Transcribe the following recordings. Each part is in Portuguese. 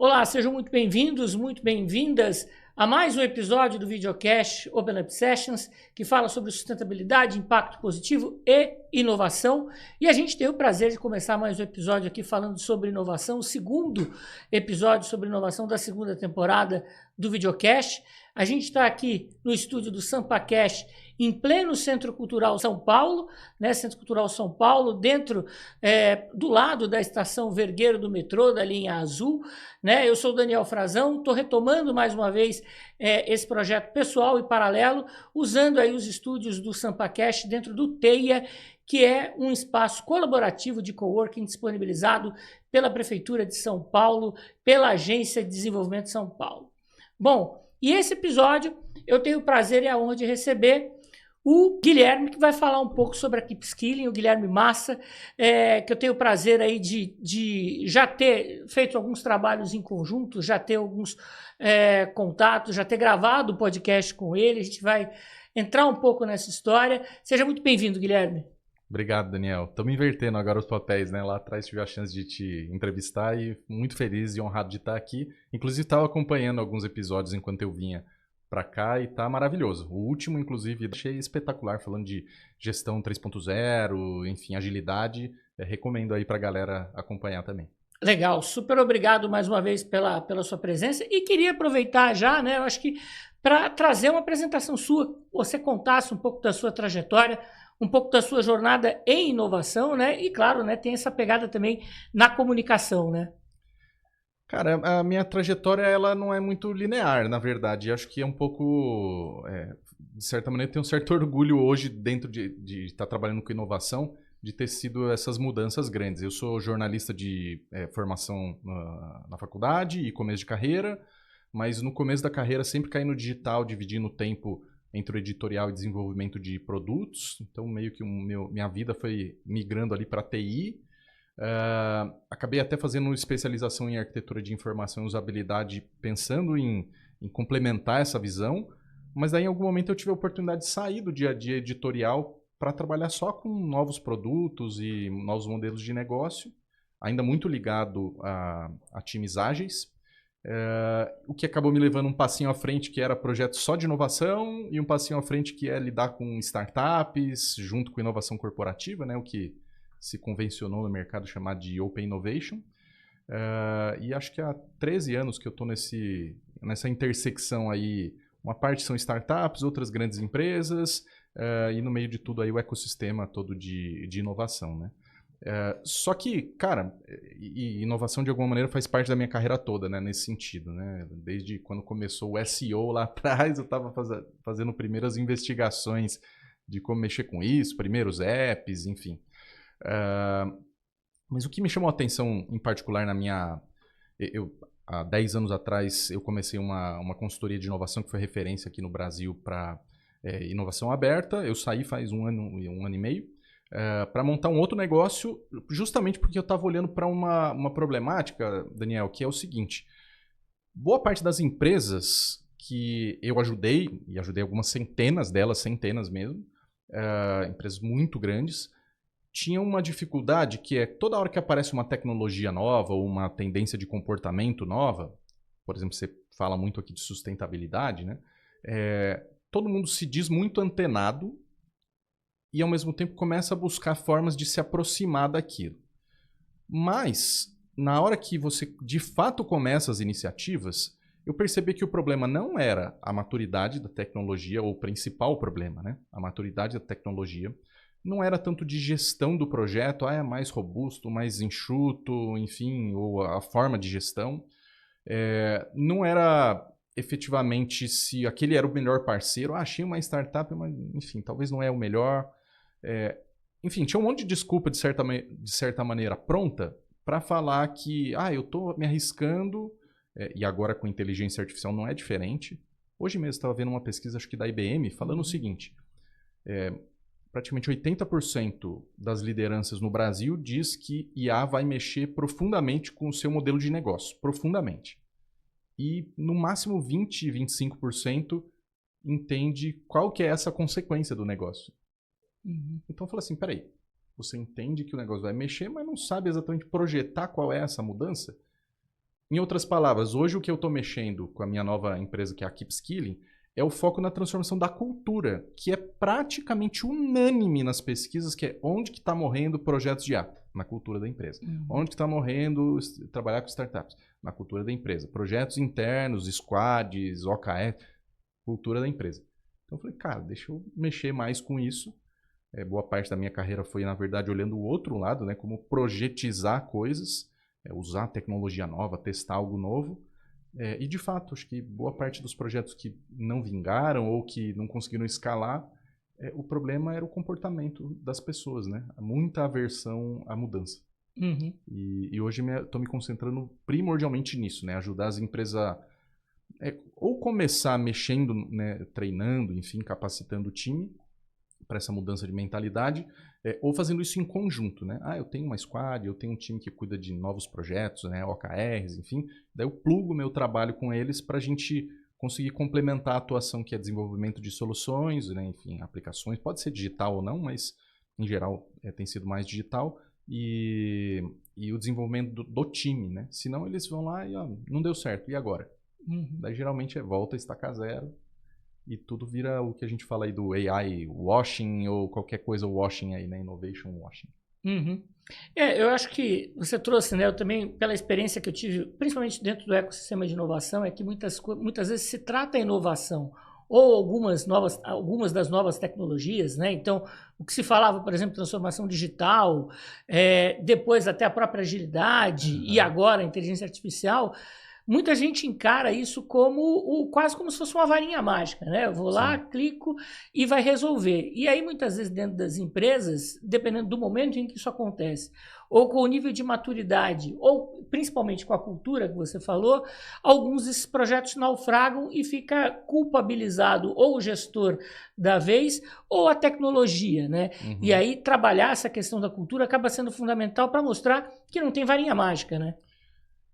Olá, sejam muito bem-vindos, muito bem-vindas a mais um episódio do videocast Open Up Sessions, que fala sobre sustentabilidade, impacto positivo e inovação. E a gente tem o prazer de começar mais um episódio aqui falando sobre inovação, o segundo episódio sobre inovação da segunda temporada do videocast. A gente está aqui no estúdio do SampaCast, em pleno Centro Cultural São Paulo, né? Centro Cultural São Paulo, dentro, do lado da estação Vergueiro do metrô, da linha azul, né? Eu sou o Daniel Frazão, estou retomando mais uma vez esse projeto pessoal e paralelo, usando aí os estúdios do SampaCast dentro do TEIA, que é um espaço colaborativo de coworking disponibilizado pela Prefeitura de São Paulo, pela Agência de Desenvolvimento de São Paulo. Bom, e esse episódio eu tenho o prazer e a honra de receber o Guilherme, que vai falar um pouco sobre a Keep Skilling, o Guilherme Massa, que eu tenho o prazer aí de já ter feito alguns trabalhos em conjunto, já ter alguns contatos, já ter gravado o podcast com ele. A gente vai entrar um pouco nessa história. Seja muito bem-vindo, Guilherme. Obrigado, Daniel. Estamos invertendo agora os papéis, né? Lá atrás tive a chance de te entrevistar e muito feliz e honrado de estar aqui. Inclusive, estava acompanhando alguns episódios enquanto eu vinha para cá e tá maravilhoso. O último, inclusive, achei espetacular, falando de gestão 3.0, enfim, agilidade. Recomendo aí para a galera acompanhar também. Legal, super obrigado mais uma vez pela sua presença e queria aproveitar já, né? Eu acho que para trazer uma apresentação sua, você contasse um pouco da sua trajetória, um pouco da sua jornada em inovação, né? E claro, né, tem essa pegada também na comunicação, né? Cara, a minha trajetória ela não é muito linear, na verdade. Acho que é um pouco, de certa maneira, tenho um certo orgulho hoje dentro de estar trabalhando com inovação, de ter sido essas mudanças grandes. Eu sou jornalista de formação na faculdade e começo de carreira, mas no começo da carreira sempre caí no digital, dividindo o tempo entre o editorial e desenvolvimento de produtos. Então, meio que minha vida foi migrando ali para TI. Acabei até fazendo uma especialização em arquitetura de informação e usabilidade, pensando em complementar essa visão, mas daí em algum momento eu tive a oportunidade de sair do dia a dia editorial para trabalhar só com novos produtos e novos modelos de negócio, ainda muito ligado a times ágeis, o que acabou me levando um passinho à frente, que era projeto só de inovação, e um passinho à frente que é lidar com startups, junto com inovação corporativa, né, o que se convencionou no mercado chamado de Open Innovation. E acho que há 13 anos que eu estou nessa intersecção aí. Uma parte são startups, outras grandes empresas, e no meio de tudo aí o ecossistema todo de inovação, né? Só que, cara, inovação de alguma maneira faz parte da minha carreira toda, né, nesse sentido, né? Desde quando começou o SEO lá atrás, eu estava fazendo primeiras investigações de como mexer com isso, primeiros apps, enfim. Mas o que me chamou a atenção em particular há 10 anos atrás eu comecei uma consultoria de inovação que foi referência aqui no Brasil para inovação aberta. Eu saí faz um ano e meio para montar um outro negócio, justamente porque eu estava olhando para uma problemática, Daniel, que é o seguinte: boa parte das empresas que eu ajudei, e ajudei algumas centenas delas, centenas mesmo, empresas muito grandes, tinha uma dificuldade que é toda hora que aparece uma tecnologia nova ou uma tendência de comportamento nova, por exemplo, você fala muito aqui de sustentabilidade, né? Todo mundo se diz muito antenado e ao mesmo tempo começa a buscar formas de se aproximar daquilo. Mas, na hora que você de fato começa as iniciativas, eu percebi que o problema não era a maturidade da tecnologia, ou o principal problema, né? A maturidade da tecnologia. Não era tanto de gestão do projeto, é mais robusto, mais enxuto, enfim, ou a forma de gestão. Não era efetivamente se aquele era o melhor parceiro. Achei uma startup, mas enfim, talvez não é o melhor. Enfim, tinha um monte de desculpa de certa maneira pronta para falar que eu estou me arriscando, e agora com inteligência artificial não é diferente. Hoje mesmo estava vendo uma pesquisa, acho que da IBM, falando o seguinte: praticamente 80% das lideranças no Brasil diz que IA vai mexer profundamente com o seu modelo de negócio, profundamente. E no máximo 20, 25% entende qual que é essa consequência do negócio. Então eu falo assim, peraí, você entende que o negócio vai mexer, mas não sabe exatamente projetar qual é essa mudança? Em outras palavras, hoje o que eu estou mexendo com a minha nova empresa, que é a Keep Skilling, é o foco na transformação da cultura, que é praticamente unânime nas pesquisas, que é onde que está morrendo projetos de IA, na cultura da empresa. Onde que está morrendo trabalhar com startups, na cultura da empresa. Projetos internos, squads, OKR, cultura da empresa. Então eu falei, cara, deixa eu mexer mais com isso. Boa parte da minha carreira foi, na verdade, olhando o outro lado, né, como projetizar coisas, usar tecnologia nova, testar algo novo. E, de fato, acho que boa parte dos projetos que não vingaram ou que não conseguiram escalar, o problema era o comportamento das pessoas, né? Muita aversão à mudança. Uhum. E hoje estou me concentrando primordialmente nisso, né? Ajudar as empresas a ou começar mexendo, né, treinando, enfim, capacitando o time para essa mudança de mentalidade, ou fazendo isso em conjunto, né? Eu tenho uma squad, eu tenho um time que cuida de novos projetos, né, OKRs, enfim. Daí eu plugo o meu trabalho com eles para a gente conseguir complementar a atuação que é desenvolvimento de soluções, né, enfim, aplicações. Pode ser digital ou não, mas em geral tem sido mais digital. E o desenvolvimento do time, né? Senão eles vão lá e não deu certo, e agora? Uhum. Daí geralmente volta a estacar zero. E tudo vira o que a gente fala aí do AI washing ou qualquer coisa washing aí, né? Innovation washing. Uhum. Eu acho que você trouxe, né? Eu também, pela experiência que eu tive, principalmente dentro do ecossistema de inovação, é que muitas vezes se trata a inovação ou algumas das novas tecnologias, né? Então, o que se falava, por exemplo, transformação digital, depois até a própria agilidade e agora a inteligência artificial. Muita gente encara isso quase como se fosse uma varinha mágica, né? Eu vou lá, clico e vai resolver. E aí, muitas vezes, dentro das empresas, dependendo do momento em que isso acontece, ou com o nível de maturidade, ou principalmente com a cultura que você falou, alguns desses projetos naufragam e fica culpabilizado ou o gestor da vez ou a tecnologia, né? Uhum. E aí, trabalhar essa questão da cultura acaba sendo fundamental para mostrar que não tem varinha mágica, né?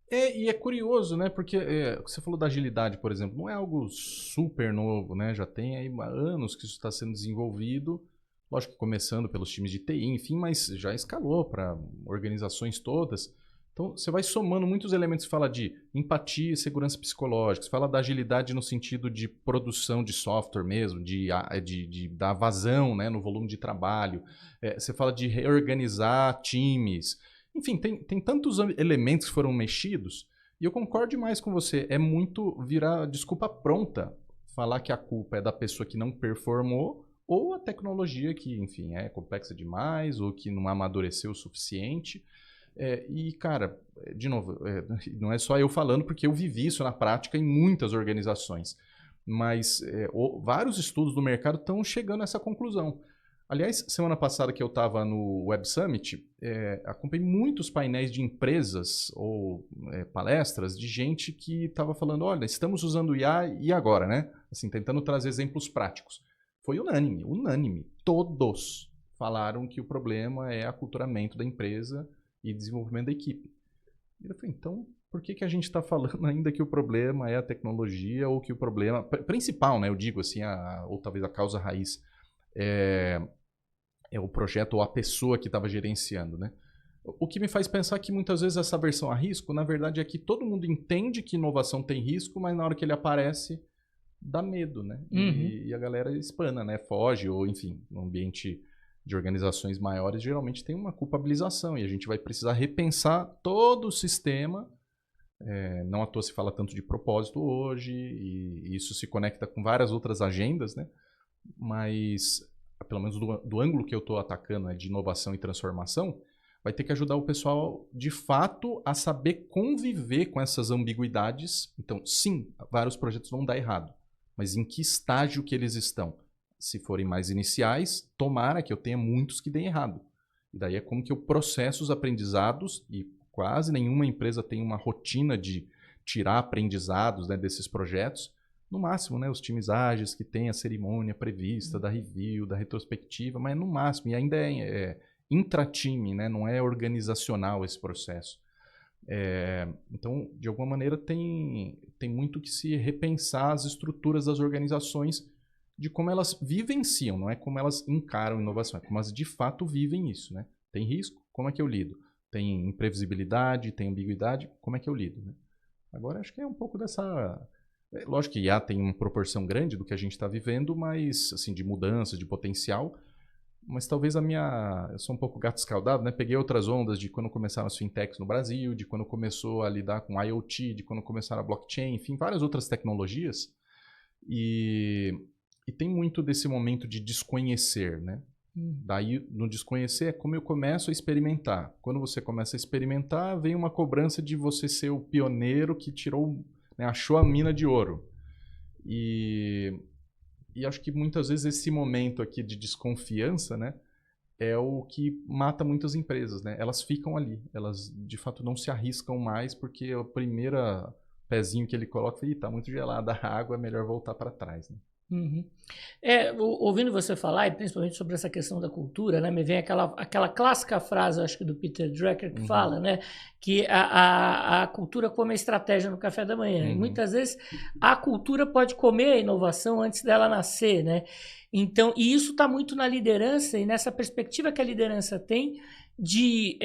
E é curioso, né? Porque você falou da agilidade, por exemplo, não é algo super novo, né? Já tem aí anos que isso está sendo desenvolvido. Lógico que começando pelos times de TI, enfim, mas já escalou para organizações todas. Então, você vai somando muitos elementos. Você fala de empatia e segurança psicológica. Você fala da agilidade no sentido de produção de software mesmo, de dar vazão, né, no volume de trabalho. Você fala de reorganizar times. Enfim, tem tantos elementos que foram mexidos, e eu concordo demais com você. É muito virar desculpa pronta, falar que a culpa é da pessoa que não performou, ou a tecnologia que, enfim, é complexa demais, ou que não amadureceu o suficiente. E, cara, de novo, não é só eu falando, porque eu vivi isso na prática em muitas organizações. Mas vários estudos do mercado estão chegando a essa conclusão. Aliás, semana passada que eu estava no Web Summit, acompanhei muitos painéis de empresas ou palestras de gente que estava falando, olha, estamos usando IA e agora, né? Assim, tentando trazer exemplos práticos. Foi unânime. Todos falaram que o problema é aculturamento da empresa e desenvolvimento da equipe. E eu falei, então, por que a gente está falando ainda que o problema é a tecnologia ou que o problema principal, né? Eu digo assim, ou talvez a causa raiz é o projeto ou a pessoa que estava gerenciando, né? O que me faz pensar que muitas vezes essa aversão a risco, na verdade, é que todo mundo entende que inovação tem risco, mas na hora que ele aparece, dá medo, né? Uhum. E a galera espana, né? Foge, ou enfim, no ambiente de organizações maiores, geralmente tem uma culpabilização, e a gente vai precisar repensar todo o sistema. Não à toa se fala tanto de propósito hoje, e isso se conecta com várias outras agendas, né? Mas pelo menos do ângulo que eu estou atacando, de inovação e transformação, vai ter que ajudar o pessoal, de fato, a saber conviver com essas ambiguidades. Então, sim, vários projetos vão dar errado, mas em que estágio que eles estão? Se forem mais iniciais, tomara que eu tenha muitos que deem errado. E daí é como que eu processo os aprendizados, e quase nenhuma empresa tem uma rotina de tirar aprendizados, né, desses projetos. No máximo, né, os times ágeis que têm a cerimônia prevista da review, da retrospectiva, mas no máximo, e ainda é intratime, né, não é organizacional esse processo. Então, de alguma maneira, tem muito que se repensar as estruturas das organizações de como elas vivenciam, não é como elas encaram inovação, é como elas de fato vivem isso, né? Tem risco? Como é que eu lido? Tem imprevisibilidade, tem ambiguidade? Como é que eu lido, né? Agora acho que é um pouco dessa... Lógico que IA tem uma proporção grande do que a gente está vivendo, mas assim, de mudança, de potencial. Mas talvez eu sou um pouco gato escaldado, né? Peguei outras ondas de quando começaram as fintechs no Brasil, de quando começou a lidar com IoT, de quando começaram a blockchain, enfim, várias outras tecnologias. E tem muito desse momento de desconhecer, né? Daí, no desconhecer, é como eu começo a experimentar. Quando você começa a experimentar, vem uma cobrança de você ser o pioneiro que tirou, né, achou a mina de ouro. E acho que muitas vezes esse momento aqui de desconfiança, né, é o que mata muitas empresas, né? Elas ficam ali, elas de fato não se arriscam mais porque o primeiro pezinho que ele coloca, tá muito gelada a água, é melhor voltar para trás, né? Uhum. Ouvindo você falar, e principalmente sobre essa questão da cultura, né, me vem aquela clássica frase, acho que do Peter Drucker, que fala, né, que a cultura come a estratégia no café da manhã. E muitas vezes a cultura pode comer a inovação antes dela nascer, né? Então, e isso está muito na liderança e nessa perspectiva que a liderança tem de,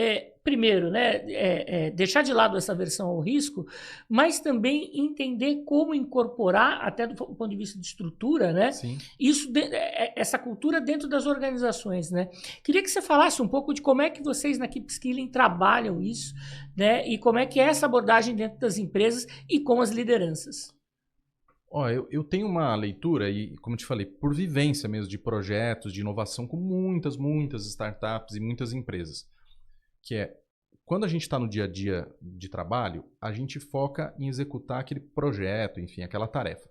primeiro, né, deixar de lado essa aversão ao risco, mas também entender como incorporar, até do ponto de vista de estrutura, né, Sim. essa cultura dentro das organizações, né. Queria que você falasse um pouco de como é que vocês na Keep Skilling trabalham isso, né, e como é que é essa abordagem dentro das empresas e com as lideranças. Eu tenho uma leitura, e como eu te falei, por vivência mesmo de projetos, de inovação com muitas startups e muitas empresas, que é, quando a gente está no dia a dia de trabalho, a gente foca em executar aquele projeto, enfim, aquela tarefa.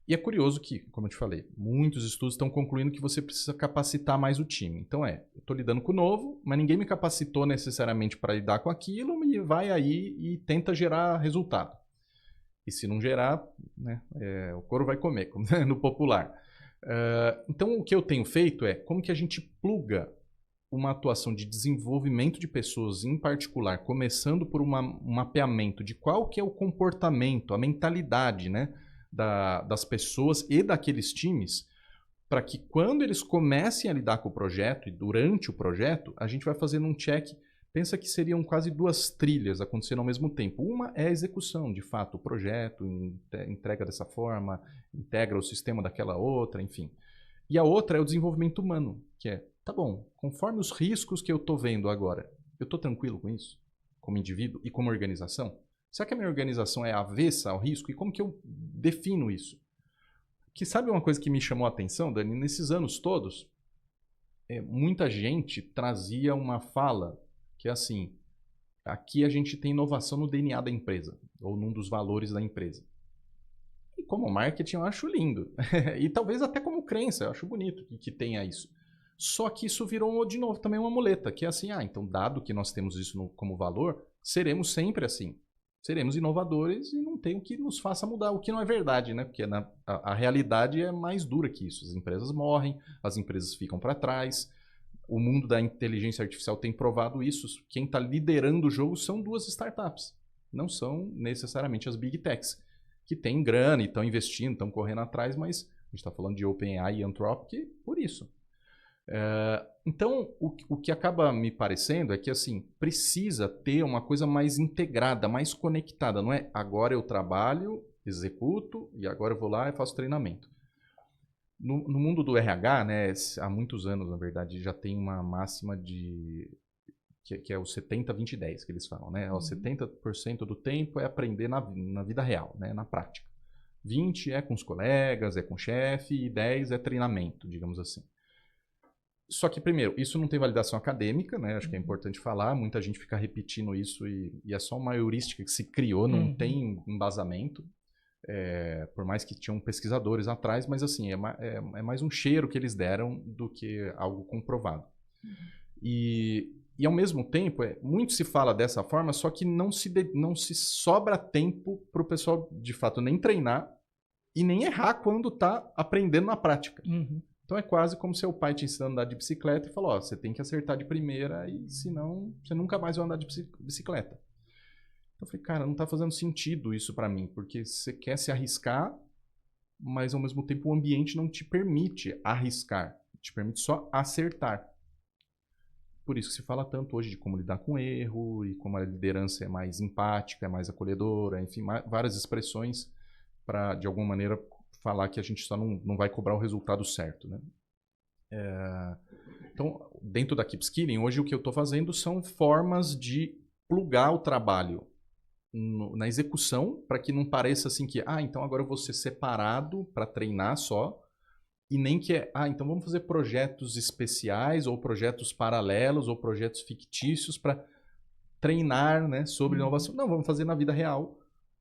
E é curioso que, como eu te falei, muitos estudos estão concluindo que você precisa capacitar mais o time. Então eu estou lidando com o novo, mas ninguém me capacitou necessariamente para lidar com aquilo, e vai aí e tenta gerar resultado. E se não gerar, né, o couro vai comer, como no popular. Então, o que eu tenho feito é como que a gente pluga uma atuação de desenvolvimento de pessoas em particular, começando por um mapeamento de qual que é o comportamento, a mentalidade, né, das pessoas e daqueles times, para que quando eles comecem a lidar com o projeto e durante o projeto, a gente vai fazendo um check. Pensa que seriam quase duas trilhas acontecendo ao mesmo tempo. Uma é a execução, de fato, o projeto, entrega dessa forma, integra o sistema daquela outra, enfim. E a outra é o desenvolvimento humano, que é, tá bom, conforme os riscos que eu estou vendo agora, eu estou tranquilo com isso? Como indivíduo e como organização? Será que a minha organização é avessa ao risco? E como que eu defino isso? Que sabe uma coisa que me chamou a atenção, Dani? Nesses anos todos, muita gente trazia uma fala que é assim, aqui a gente tem inovação no DNA da empresa, ou num dos valores da empresa. E como marketing eu acho lindo. E talvez até como crença, eu acho bonito que tenha isso. Só que isso virou, de novo, também uma muleta, que é assim, então dado que nós temos isso como valor, seremos sempre assim. Seremos inovadores e não tem o que nos faça mudar, o que não é verdade, né? Porque a realidade é mais dura que isso. As empresas morrem, as empresas ficam para trás. O mundo da inteligência artificial tem provado isso. Quem está liderando o jogo são duas startups. Não são necessariamente as big techs, que têm grana e estão investindo, estão correndo atrás, mas a gente está falando de OpenAI e Anthropic por isso. Então, o que acaba me parecendo é que assim, precisa ter uma coisa mais integrada, mais conectada. Não é agora eu trabalho, executo e agora eu vou lá e faço treinamento. No mundo do RH, né, há muitos anos, na verdade, já tem uma máxima que é o 70-20-10 que eles falam, né? 70% do tempo é aprender na vida real, né, na prática. 20 é com os colegas, é com o chefe, e 10 é treinamento, digamos assim. Só que, primeiro, isso não tem validação acadêmica, né? Acho que é importante falar, muita gente fica repetindo isso e é só uma heurística que se criou, não tem embasamento. Por mais que tinham pesquisadores atrás, mas assim, é mais um cheiro que eles deram do que algo comprovado. E ao mesmo tempo, muito se fala dessa forma, só que não se sobra tempo para o pessoal, de fato, nem treinar e nem errar quando está aprendendo na prática. Então é quase como seu pai te ensinando a andar de bicicleta e falou, você tem que acertar de primeira e senão você nunca mais vai andar de bicicleta. Eu falei, cara, não está fazendo sentido isso para mim, porque você quer se arriscar, mas ao mesmo tempo o ambiente não te permite arriscar, te permite só acertar. Por isso que se fala tanto hoje de como lidar com erro e como a liderança é mais empática, é mais acolhedora, enfim, várias expressões para, de alguma maneira, falar que a gente só não vai cobrar o resultado certo, né? Então, dentro da Keep Skilling, hoje o que eu estou fazendo são formas de plugar o trabalho na execução, para que não pareça assim que, então agora eu vou ser separado para treinar só, e nem que então vamos fazer projetos especiais, ou projetos paralelos, ou projetos fictícios para treinar, né, sobre inovação. Não, vamos fazer na vida real,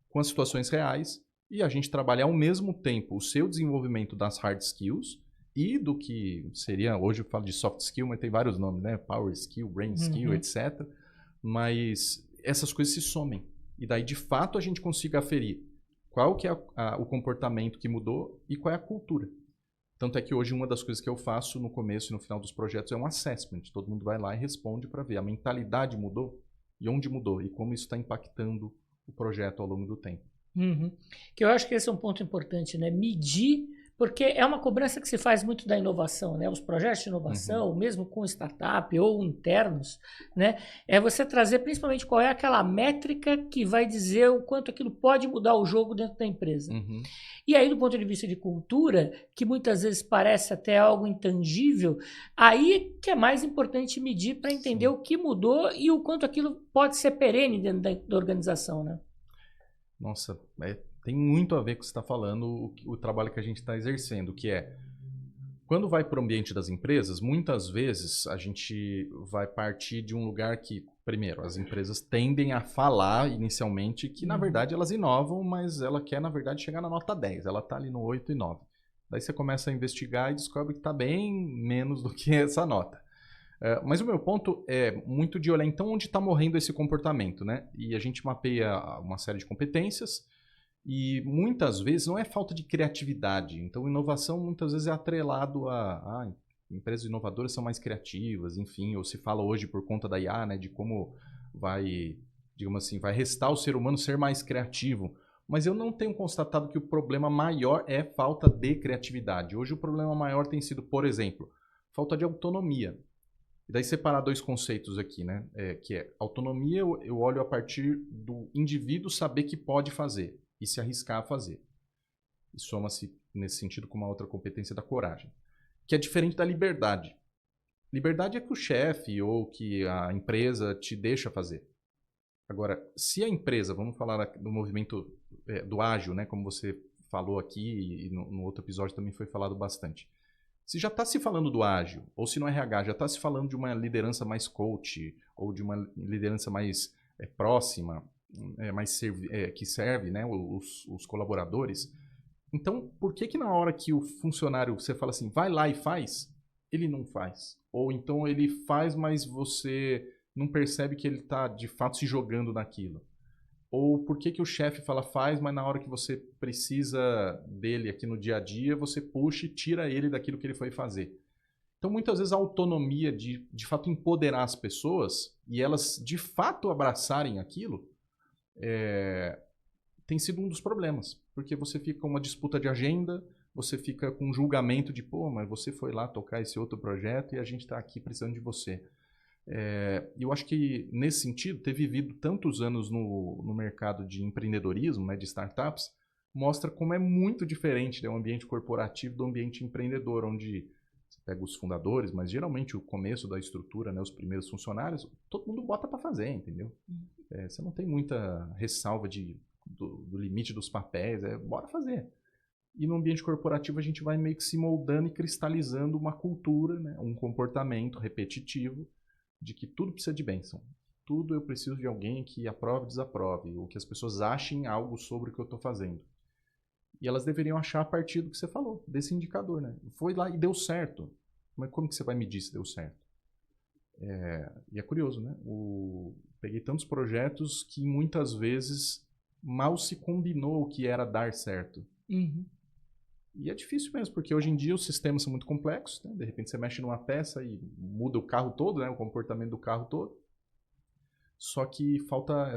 com as situações reais, e a gente trabalhar ao mesmo tempo o seu desenvolvimento das hard skills e do que seria, hoje eu falo de soft skill, mas tem vários nomes, né? Power skill, brain skill, etc. Mas essas coisas se somem. E daí, de fato, a gente consiga aferir qual que é o comportamento que mudou e qual é a cultura. Tanto é que hoje uma das coisas que eu faço no começo e no final dos projetos é um assessment. Todo mundo vai lá e responde para ver a mentalidade mudou e onde mudou e como isso está impactando o projeto ao longo do tempo. Que eu acho que esse é um ponto importante, né? Medir, porque é uma cobrança que se faz muito da inovação, né? Os projetos de inovação, mesmo com startup ou internos, né? É você trazer principalmente qual é aquela métrica que vai dizer o quanto aquilo pode mudar o jogo dentro da empresa. E aí, do ponto de vista de cultura, que muitas vezes parece até algo intangível, aí que é mais importante medir para entender o que mudou e o quanto aquilo pode ser perene dentro da organização, né? Nossa, tem muito a ver com o que você está falando, o trabalho que a gente está exercendo, que é, quando vai para o ambiente das empresas, muitas vezes a gente vai partir de um lugar que, primeiro, as empresas tendem a falar inicialmente que, na verdade, elas inovam, mas ela quer, na verdade, chegar na nota 10, ela está ali no 8 e 9. Daí você começa a investigar e descobre que está bem menos do que essa nota. Mas o meu ponto é muito de olhar, então, onde está morrendo esse comportamento, né? E a gente mapeia uma série de competências e muitas vezes não é falta de criatividade. Então, inovação muitas vezes é atrelado a empresas inovadoras são mais criativas, enfim, ou se fala hoje por conta da IA, né, de como vai, digamos assim, vai restar o ser humano ser mais criativo. Mas eu não tenho constatado que o problema maior é falta de criatividade. Hoje o problema maior tem sido, por exemplo, falta de autonomia. E daí separar dois conceitos aqui, né? Que é autonomia, eu olho a partir do indivíduo saber que pode fazer e se arriscar a fazer. E soma-se, nesse sentido, com uma outra competência da coragem, que é diferente da liberdade. Liberdade é que o chefe ou que a empresa te deixa fazer. Agora, se a empresa, vamos falar do movimento do ágil, né? Como você falou aqui e no outro episódio também foi falado bastante. Se já está se falando do ágil, ou se no RH já está se falando de uma liderança mais coach, ou de uma liderança mais próxima, que serve, né, os colaboradores, então por que na hora que o funcionário, você fala assim, vai lá e faz, ele não faz? Ou então ele faz, mas você não percebe que ele está de fato se jogando naquilo? Ou por que o chefe fala faz, mas na hora que você precisa dele aqui no dia a dia, você puxa e tira ele daquilo que ele foi fazer? Então, muitas vezes, a autonomia de fato empoderar as pessoas e elas de fato abraçarem aquilo tem sido um dos problemas. Porque você fica com uma disputa de agenda, você fica com um julgamento de, mas você foi lá tocar esse outro projeto e a gente está aqui precisando de você. Eu acho que, nesse sentido, ter vivido tantos anos no mercado de empreendedorismo, né, de startups, mostra como é muito diferente, né, o ambiente corporativo do ambiente empreendedor, onde você pega os fundadores, mas geralmente o começo da estrutura, né, os primeiros funcionários, todo mundo bota para fazer, entendeu? Você não tem muita ressalva do limite dos papéis, bora fazer. E no ambiente corporativo a gente vai meio que se moldando e cristalizando uma cultura, né, um comportamento repetitivo, de que tudo precisa de bênção. Tudo eu preciso de alguém que aprove e desaprove, ou que as pessoas achem algo sobre o que eu estou fazendo. E elas deveriam achar a partir do que você falou, desse indicador, né? Foi lá e deu certo. Mas como que você vai medir se deu certo? E é curioso, né? Peguei tantos projetos que muitas vezes mal se combinou o que era dar certo. E é difícil mesmo, porque hoje em dia os sistemas são muito complexos, né? De repente você mexe numa peça e muda o carro todo, né? O comportamento do carro todo. Só que falta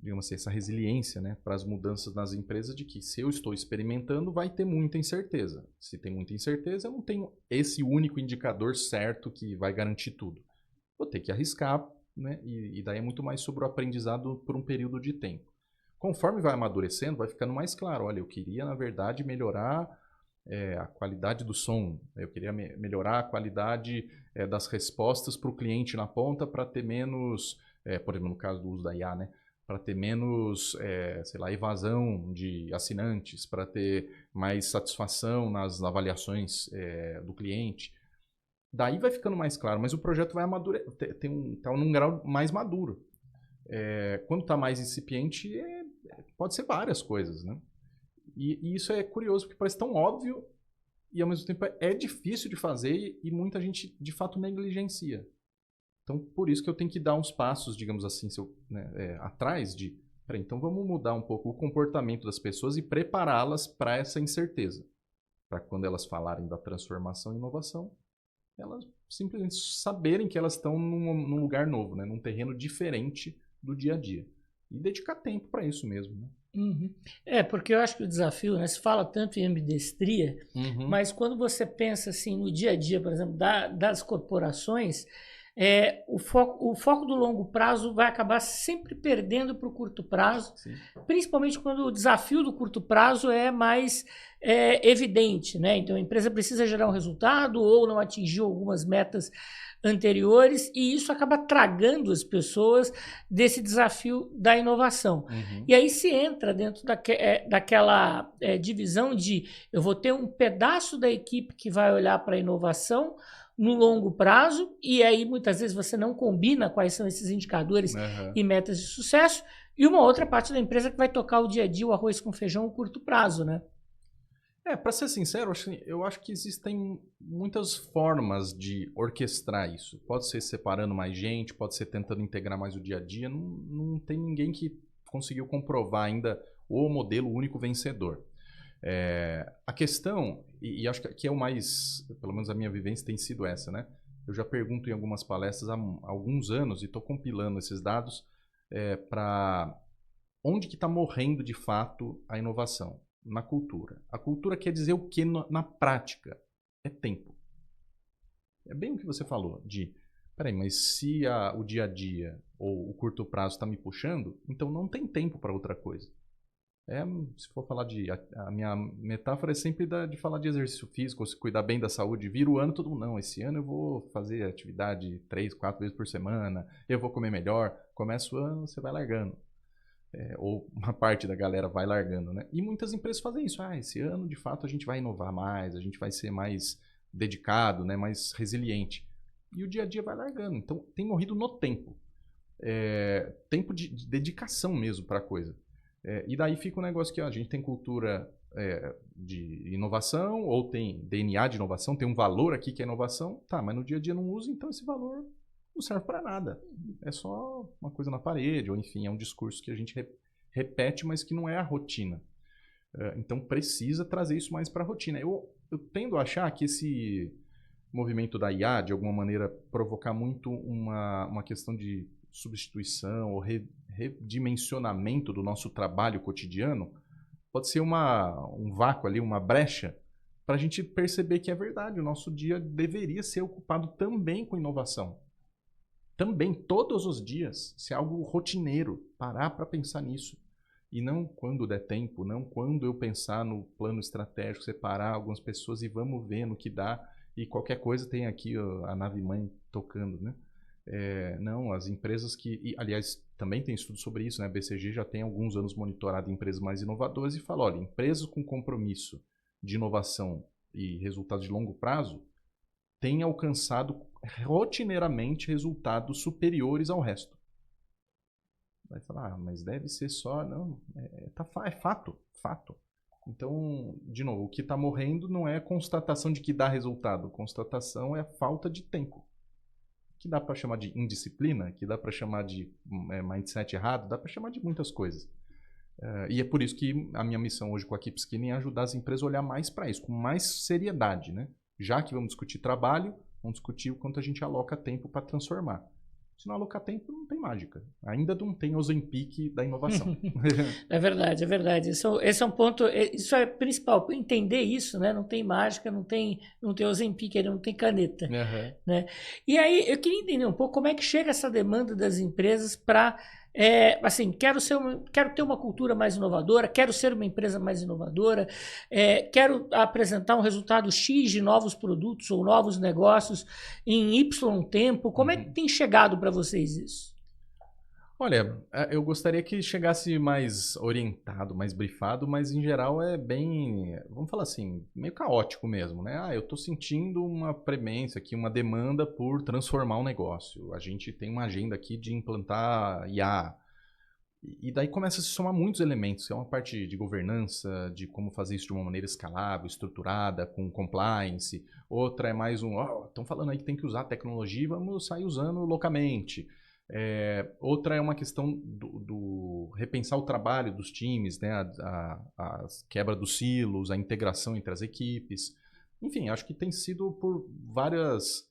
digamos assim, essa resiliência, né, para as mudanças nas empresas, de que se eu estou experimentando, vai ter muita incerteza. Se tem muita incerteza, eu não tenho esse único indicador certo que vai garantir tudo. Vou ter que arriscar, né, e daí é muito mais sobre o aprendizado por um período de tempo. Conforme vai amadurecendo, vai ficando mais claro. Olha, eu queria, na verdade, melhorar a qualidade do som. Eu queria melhorar a qualidade das respostas para o cliente na ponta para ter menos, por exemplo, no caso do uso da IA, né? Para ter menos, sei lá, evasão de assinantes, para ter mais satisfação nas avaliações do cliente. Daí vai ficando mais claro, mas o projeto vai amadurecer, tá num grau mais maduro. Quando está mais incipiente, pode ser várias coisas, né? E isso é curioso, porque parece tão óbvio e, ao mesmo tempo, é difícil de fazer e muita gente, de fato, negligencia. Então, por isso que eu tenho que dar uns passos, digamos assim, atrás de... Peraí, então vamos mudar um pouco o comportamento das pessoas e prepará-las para essa incerteza. Para quando elas falarem da transformação e inovação, elas simplesmente saberem que elas estão num lugar novo, né? Num terreno diferente do dia a dia. E dedicar tempo para isso mesmo, né? Uhum. Porque eu acho que o desafio, né, se fala tanto em ambidestria, mas quando você pensa assim no dia a dia, por exemplo, das corporações, o foco do longo prazo vai acabar sempre perdendo para o curto prazo, Sim. Principalmente quando o desafio do curto prazo é mais evidente, né? Então a empresa precisa gerar um resultado ou não atingiu algumas metas anteriores, e isso acaba tragando as pessoas desse desafio da inovação. E aí se entra dentro daquela divisão de eu vou ter um pedaço da equipe que vai olhar para a inovação no longo prazo, e aí muitas vezes você não combina quais são esses indicadores e metas de sucesso, e uma outra parte da empresa que vai tocar o dia a dia, o arroz com feijão, o curto prazo, né? Para ser sincero, eu acho que existem muitas formas de orquestrar isso. Pode ser separando mais gente, pode ser tentando integrar mais o dia a dia. Não tem ninguém que conseguiu comprovar ainda o modelo único vencedor. A questão, e acho que é o mais, pelo menos a minha vivência tem sido essa, né? Eu já pergunto em algumas palestras há alguns anos e estou compilando esses dados para onde que está morrendo de fato a inovação. Na cultura. A cultura quer dizer o que na prática? É tempo. É bem o que você falou, peraí, mas se o dia a dia ou o curto prazo está me puxando, então não tem tempo para outra coisa. Se for falar a minha metáfora é sempre de falar de exercício físico, ou se cuidar bem da saúde, vira o ano, todo mundo, não, esse ano eu vou fazer atividade 3, 4 vezes por semana, eu vou comer melhor. Começa o ano, você vai largando. Ou uma parte da galera vai largando, né? E muitas empresas fazem isso. Esse ano, de fato, a gente vai inovar mais, a gente vai ser mais dedicado, né? Mais resiliente. E o dia a dia vai largando. Então, tem morrido no tempo. Tempo de dedicação mesmo para a coisa. E daí fica um negócio que a gente tem cultura de inovação, ou tem DNA de inovação, tem um valor aqui que é inovação. Tá, mas no dia a dia não usa, então esse valor não serve para nada. É só uma coisa na parede, ou enfim, é um discurso que a gente repete, mas que não é a rotina. Então precisa trazer isso mais para a rotina. Eu tendo a achar que esse movimento da IA, de alguma maneira, provocar muito uma questão de substituição ou redimensionamento do nosso trabalho cotidiano, pode ser um vácuo ali, uma brecha, para a gente perceber que é verdade, o nosso dia deveria ser ocupado também com inovação. Também, todos os dias, ser algo rotineiro, parar para pensar nisso. E não quando der tempo, não quando eu pensar no plano estratégico, separar algumas pessoas e vamos ver no que dá. E qualquer coisa tem aqui a nave-mãe tocando, né? Não, as empresas que... aliás, também tem estudo sobre isso, né? A BCG já tem alguns anos monitorado empresas mais inovadoras e fala, olha, empresas com compromisso de inovação e resultados de longo prazo têm alcançado rotineiramente resultados superiores ao resto. Vai falar, mas deve ser só... Não, é fato. Então, de novo, o que está morrendo não é constatação de que dá resultado. Constatação é a falta de tempo. Que dá para chamar de indisciplina, que dá para chamar de mindset errado, dá para chamar de muitas coisas. E é por isso que a minha missão hoje com a Keep Skinning é ajudar as empresas a olhar mais para isso, com mais seriedade, né? Já que vamos discutir trabalho, vamos discutir o quanto a gente aloca tempo para transformar. Se não alocar tempo, não tem mágica. Ainda não tem Ozempic da inovação. É verdade, é verdade. Esse é um ponto, isso é principal, entender isso, né? Não tem mágica, não tem Ozempic, não tem caneta. Uhum. Né? E aí, eu queria entender um pouco como é que chega essa demanda das empresas para, assim, quero ter uma cultura mais inovadora, quero ser uma empresa mais inovadora, quero apresentar um resultado X de novos produtos ou novos negócios em Y tempo. Como é que tem chegado para vocês isso? Olha, eu gostaria que chegasse mais orientado, mais brifado, mas em geral é bem, vamos falar assim, meio caótico mesmo, né? Eu estou sentindo uma premência aqui, uma demanda por transformar o negócio. A gente tem uma agenda aqui de implantar IA. E daí começa a se somar muitos elementos. É uma parte de governança, de como fazer isso de uma maneira escalável, estruturada, com compliance. Outra é mais estão falando aí que tem que usar tecnologia, vamos sair usando loucamente. Outra é uma questão do repensar o trabalho dos times, né? A quebra dos silos, a integração entre as equipes. Enfim, acho que tem sido por vários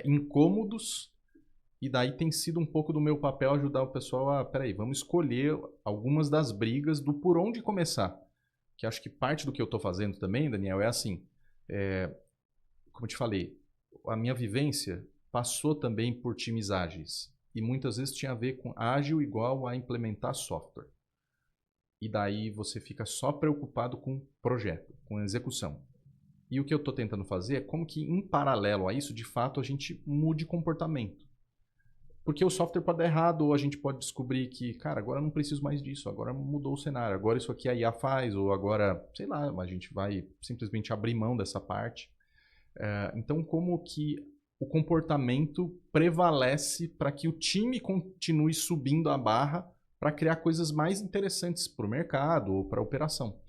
incômodos, e daí tem sido um pouco do meu papel ajudar o pessoal a, peraí, vamos escolher algumas das brigas do por onde começar. Que acho que parte do que eu estou fazendo também, Daniel, é assim, como eu te falei, a minha vivência passou também por times ágeis. E muitas vezes tinha a ver com ágil igual a implementar software. E daí você fica só preocupado com projeto, com execução. E o que eu estou tentando fazer é como que, em paralelo a isso, de fato, a gente mude comportamento. Porque o software pode dar errado, ou a gente pode descobrir que, cara, agora eu não preciso mais disso, agora mudou o cenário, agora isso aqui a IA faz, ou agora, sei lá, a gente vai simplesmente abrir mão dessa parte. Então, como que o comportamento prevalece para que o time continue subindo a barra para criar coisas mais interessantes para o mercado ou para a operação.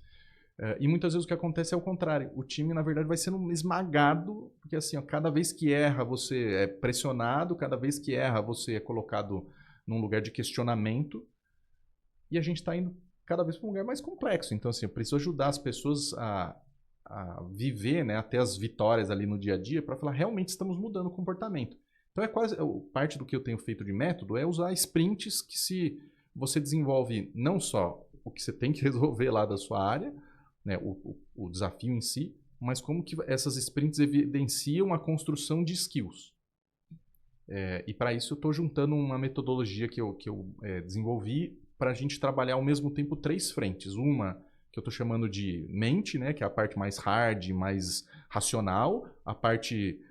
E muitas vezes o que acontece é o contrário. O time, na verdade, vai sendo esmagado, porque assim, cada vez que erra, você é pressionado, cada vez que erra, você é colocado num lugar de questionamento, e a gente está indo cada vez para um lugar mais complexo. Então, assim, eu preciso ajudar as pessoas a viver, né, até as vitórias ali no dia a dia, para falar, realmente estamos mudando o comportamento. Então, parte do que eu tenho feito de método é usar sprints que, se você desenvolve não só o que você tem que resolver lá da sua área, né, o desafio em si, mas como que essas sprints evidenciam a construção de skills. E para isso eu estou juntando uma metodologia que eu desenvolvi para a gente trabalhar ao mesmo tempo 3 frentes. Uma que eu estou chamando de mente, né, que é a parte mais hard, mais racional, a parte,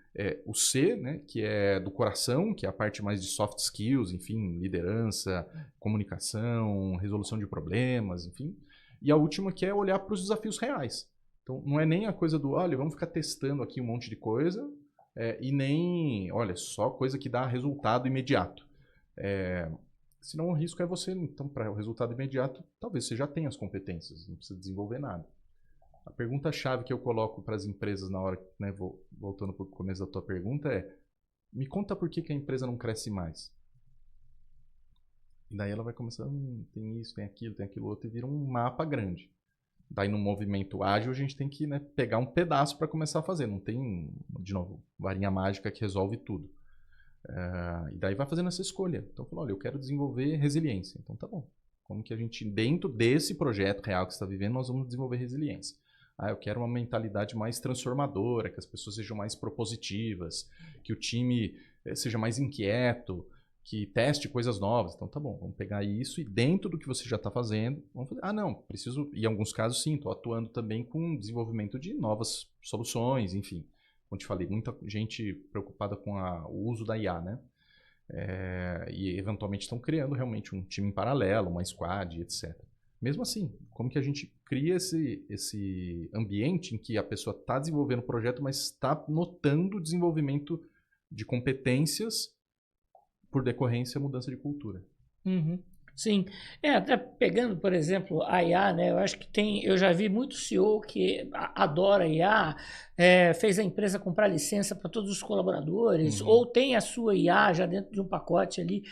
o C, né, que é do coração, que é a parte mais de soft skills, enfim, liderança, comunicação, resolução de problemas, enfim. E a última que é olhar para os desafios reais. Então, não é nem a coisa do, olha, vamos ficar testando aqui um monte de coisa, e nem, olha, só coisa que dá resultado imediato. Senão o risco é você, então, para o resultado imediato, talvez você já tenha as competências, não precisa desenvolver nada. A pergunta-chave que eu coloco para as empresas na hora, né, voltando para o começo da tua pergunta, me conta por que a empresa não cresce mais. E daí ela vai começar, tem isso, tem aquilo outro, e vira um mapa grande. Daí no movimento ágil a gente tem que, né, pegar um pedaço para começar a fazer. Não tem, de novo, varinha mágica que resolve tudo. E daí vai fazendo essa escolha. Então, olha, eu quero desenvolver resiliência. Então, tá bom. Como que a gente, dentro desse projeto real que você está vivendo, nós vamos desenvolver resiliência? Eu quero uma mentalidade mais transformadora, que as pessoas sejam mais propositivas, que o time seja mais inquieto, que teste coisas novas. Então, tá bom, vamos pegar isso e dentro do que você já está fazendo, vamos fazer. Não, preciso, e em alguns casos, sim, estou atuando também com desenvolvimento de novas soluções, enfim. Como te falei, muita gente preocupada com o uso da IA, né? E eventualmente estão criando realmente um time em paralelo, uma squad, etc. Mesmo assim, como que a gente cria esse ambiente em que a pessoa está desenvolvendo o projeto, mas está notando o desenvolvimento de competências por decorrência da mudança de cultura? Uhum. Sim, até pegando, por exemplo, a IA, né? Eu acho que eu já vi muito CEO que adora IA, fez a empresa comprar licença para todos os colaboradores, ou tem a sua IA já dentro de um pacote ali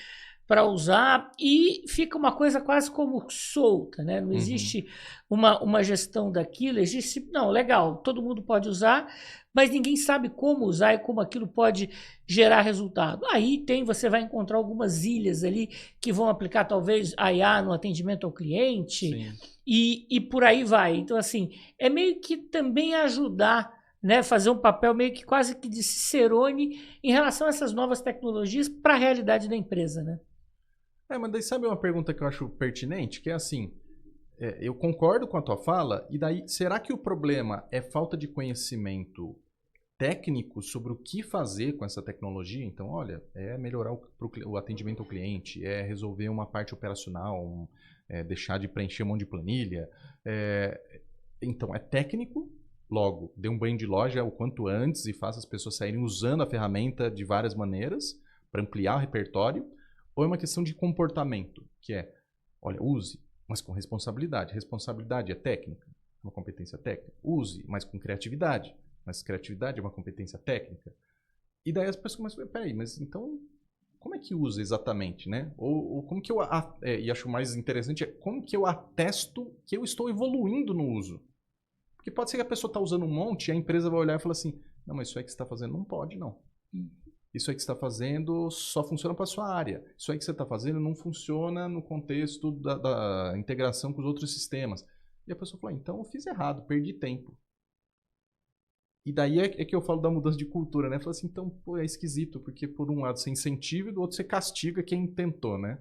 para usar e fica uma coisa quase como solta, né? Não existe uma gestão daquilo, existe, não, legal, todo mundo pode usar, mas ninguém sabe como usar e como aquilo pode gerar resultado. Aí você vai encontrar algumas ilhas ali que vão aplicar talvez a IA no atendimento ao cliente e por aí vai. Então, assim, é meio que também ajudar, né, fazer um papel meio que quase que de cicerone em relação a essas novas tecnologias para a realidade da empresa, né? Mas daí sabe uma pergunta que eu acho pertinente? Que é assim, eu concordo com a tua fala, e daí, será que o problema é falta de conhecimento técnico sobre o que fazer com essa tecnologia? Então, olha, é melhorar o atendimento ao cliente, é resolver uma parte operacional, deixar de preencher um monte de planilha. Então, é técnico. Logo, dê um banho de loja o quanto antes e faça as pessoas saírem usando a ferramenta de várias maneiras para ampliar o repertório. Ou é uma questão de comportamento, que é, olha, use, mas com responsabilidade. Responsabilidade é técnica, uma competência técnica. Use, mas com criatividade. Mas criatividade é uma competência técnica. E daí as pessoas começam a falar, peraí, mas então, como é que usa exatamente, né? Ou como que eu... e acho mais interessante, como que eu atesto que eu estou evoluindo no uso? Porque pode ser que a pessoa está usando um monte e a empresa vai olhar e falar assim, não, mas isso aí que você está fazendo não pode, não. Isso aí que você está fazendo só funciona para a sua área. Isso aí que você está fazendo não funciona no contexto da integração com os outros sistemas. E a pessoa fala, então eu fiz errado, perdi tempo. E daí é que eu falo da mudança de cultura, né? Fala assim, então, pô, é esquisito, porque por um lado você incentiva e do outro você castiga quem tentou, né?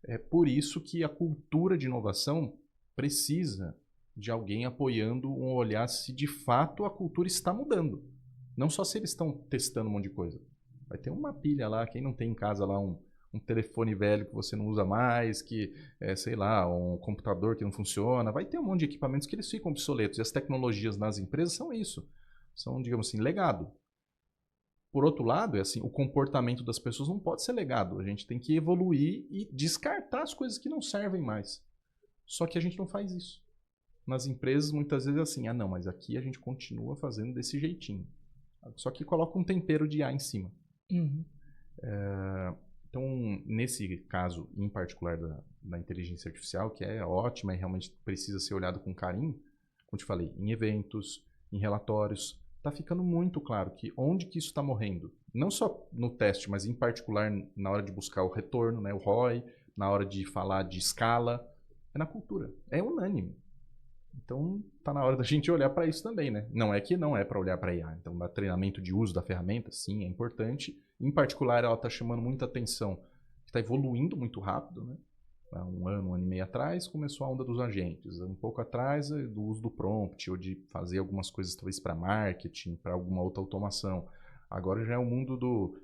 É por isso que a cultura de inovação precisa de alguém apoiando um olhar se de fato a cultura está mudando. Não só se eles estão testando um monte de coisa. Vai ter uma pilha lá, quem não tem em casa lá um telefone velho que você não usa mais, que, sei lá, um computador que não funciona, vai ter um monte de equipamentos que eles ficam obsoletos. E as tecnologias nas empresas são isso. São, digamos assim, legado. Por outro lado, é assim, o comportamento das pessoas não pode ser legado. A gente tem que evoluir e descartar as coisas que não servem mais. Só que a gente não faz isso. Nas empresas, muitas vezes é assim, não, mas aqui a gente continua fazendo desse jeitinho. Só que coloca um tempero de A em cima. Então, nesse caso em particular da inteligência artificial, que é ótima e realmente precisa ser olhado com carinho, como te falei, em eventos, em relatórios, está ficando muito claro que onde que isso está morrendo. Não só no teste, mas em particular na hora de buscar o retorno, né, o ROI, na hora de falar de escala, é na cultura. É unânime. Então, está na hora da gente olhar para isso também, né? Não é que não é para olhar para IA. Então, dar treinamento de uso da ferramenta, sim, é importante. Em particular, ela está chamando muita atenção, está evoluindo muito rápido, né? Há um ano e meio atrás, começou a onda dos agentes. Um pouco atrás, do uso do prompt, ou de fazer algumas coisas talvez para marketing, para alguma outra automação. Agora já é o mundo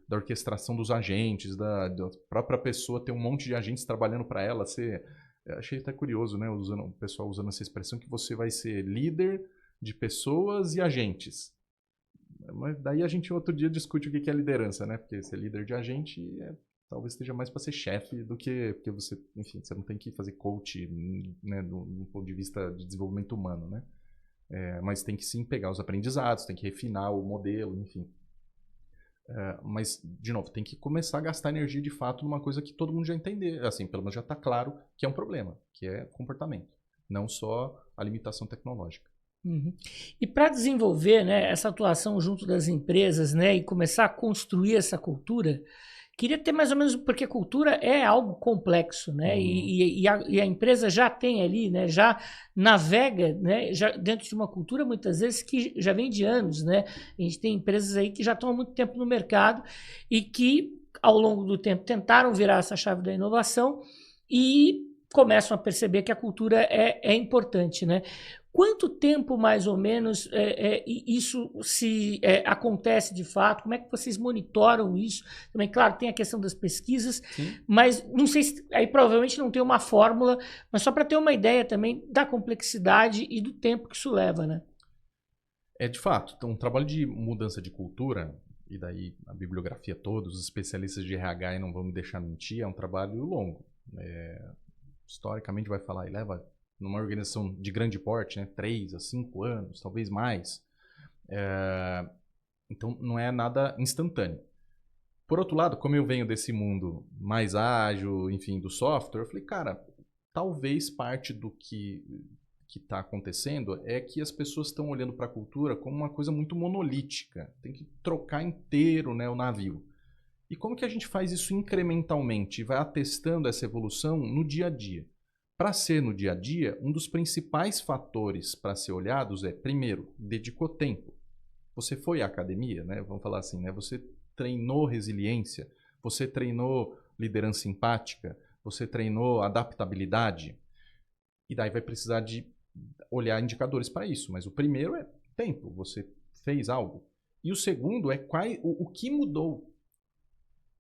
da orquestração dos agentes, da própria pessoa ter um monte de agentes trabalhando para ela. Eu achei até curioso, né, o pessoal usando essa expressão, que você vai ser líder de pessoas e agentes. Mas daí a gente outro dia discute o que é liderança, né? Porque ser líder de agente talvez esteja mais para ser chefe do que... Porque você, enfim, você não tem que fazer coach, né, do ponto de vista de desenvolvimento humano, né? Mas tem que sim pegar os aprendizados, tem que refinar o modelo, enfim. Mas, de novo, tem que começar a gastar energia de fato numa coisa que todo mundo já entender, assim, pelo menos já está claro que é um problema, que é comportamento, não só a limitação tecnológica. E para desenvolver, né, essa atuação junto das empresas, né, e começar a construir essa cultura, queria ter mais ou menos, porque a cultura é algo complexo, né? E a empresa já tem ali, né? Já navega, né? Já dentro de uma cultura, muitas vezes, que já vem de anos, né? A gente tem empresas aí que já estão há muito tempo no mercado e que, ao longo do tempo, tentaram virar essa chave da inovação e começam a perceber que a cultura é importante, né? Quanto tempo, mais ou menos, isso acontece de fato? Como é que vocês monitoram isso? Também, claro, tem a questão das pesquisas, mas não sei se... Aí provavelmente não tem uma fórmula, mas só para ter uma ideia também da complexidade e do tempo que isso leva, né? De fato. Então, um trabalho de mudança de cultura, e daí a bibliografia toda, os especialistas de RH não vão me deixar mentir, é um trabalho longo. Historicamente vai falar, e leva... numa organização de grande porte, né, 3 a 5 anos, talvez mais. Então, não é nada instantâneo. Por outro lado, como eu venho desse mundo mais ágil, enfim, do software, eu falei, cara, talvez parte do que está acontecendo é que as pessoas estão olhando para a cultura como uma coisa muito monolítica. Tem que trocar inteiro, né, o navio. E como que a gente faz isso incrementalmente e vai atestando essa evolução no dia a dia? Para ser no dia a dia, um dos principais fatores para ser olhados é, primeiro, dedicou tempo. Você foi à academia, né? Vamos falar assim, né? Você treinou resiliência, você treinou liderança empática, você treinou adaptabilidade. E daí vai precisar de olhar indicadores para isso. Mas o primeiro é tempo, você fez algo. E o segundo é o que mudou.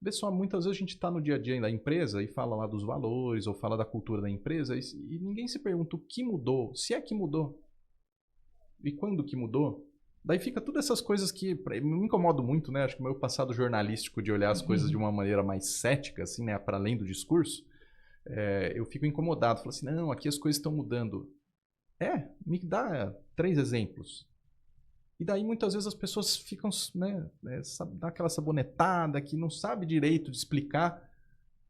Pessoal, muitas vezes a gente está no dia a dia da empresa e fala lá dos valores ou fala da cultura da empresa e ninguém se pergunta o que mudou, se é que mudou e quando que mudou. Daí fica todas essas coisas que me incomodam muito, né? Acho que o meu passado jornalístico de olhar as coisas de uma maneira mais cética, assim, né? Para além do discurso, eu fico incomodado. Falo assim, não, aqui as coisas estão mudando. Me dá 3 exemplos. E daí muitas vezes as pessoas ficam, né, dá aquela sabonetada que não sabe direito de explicar.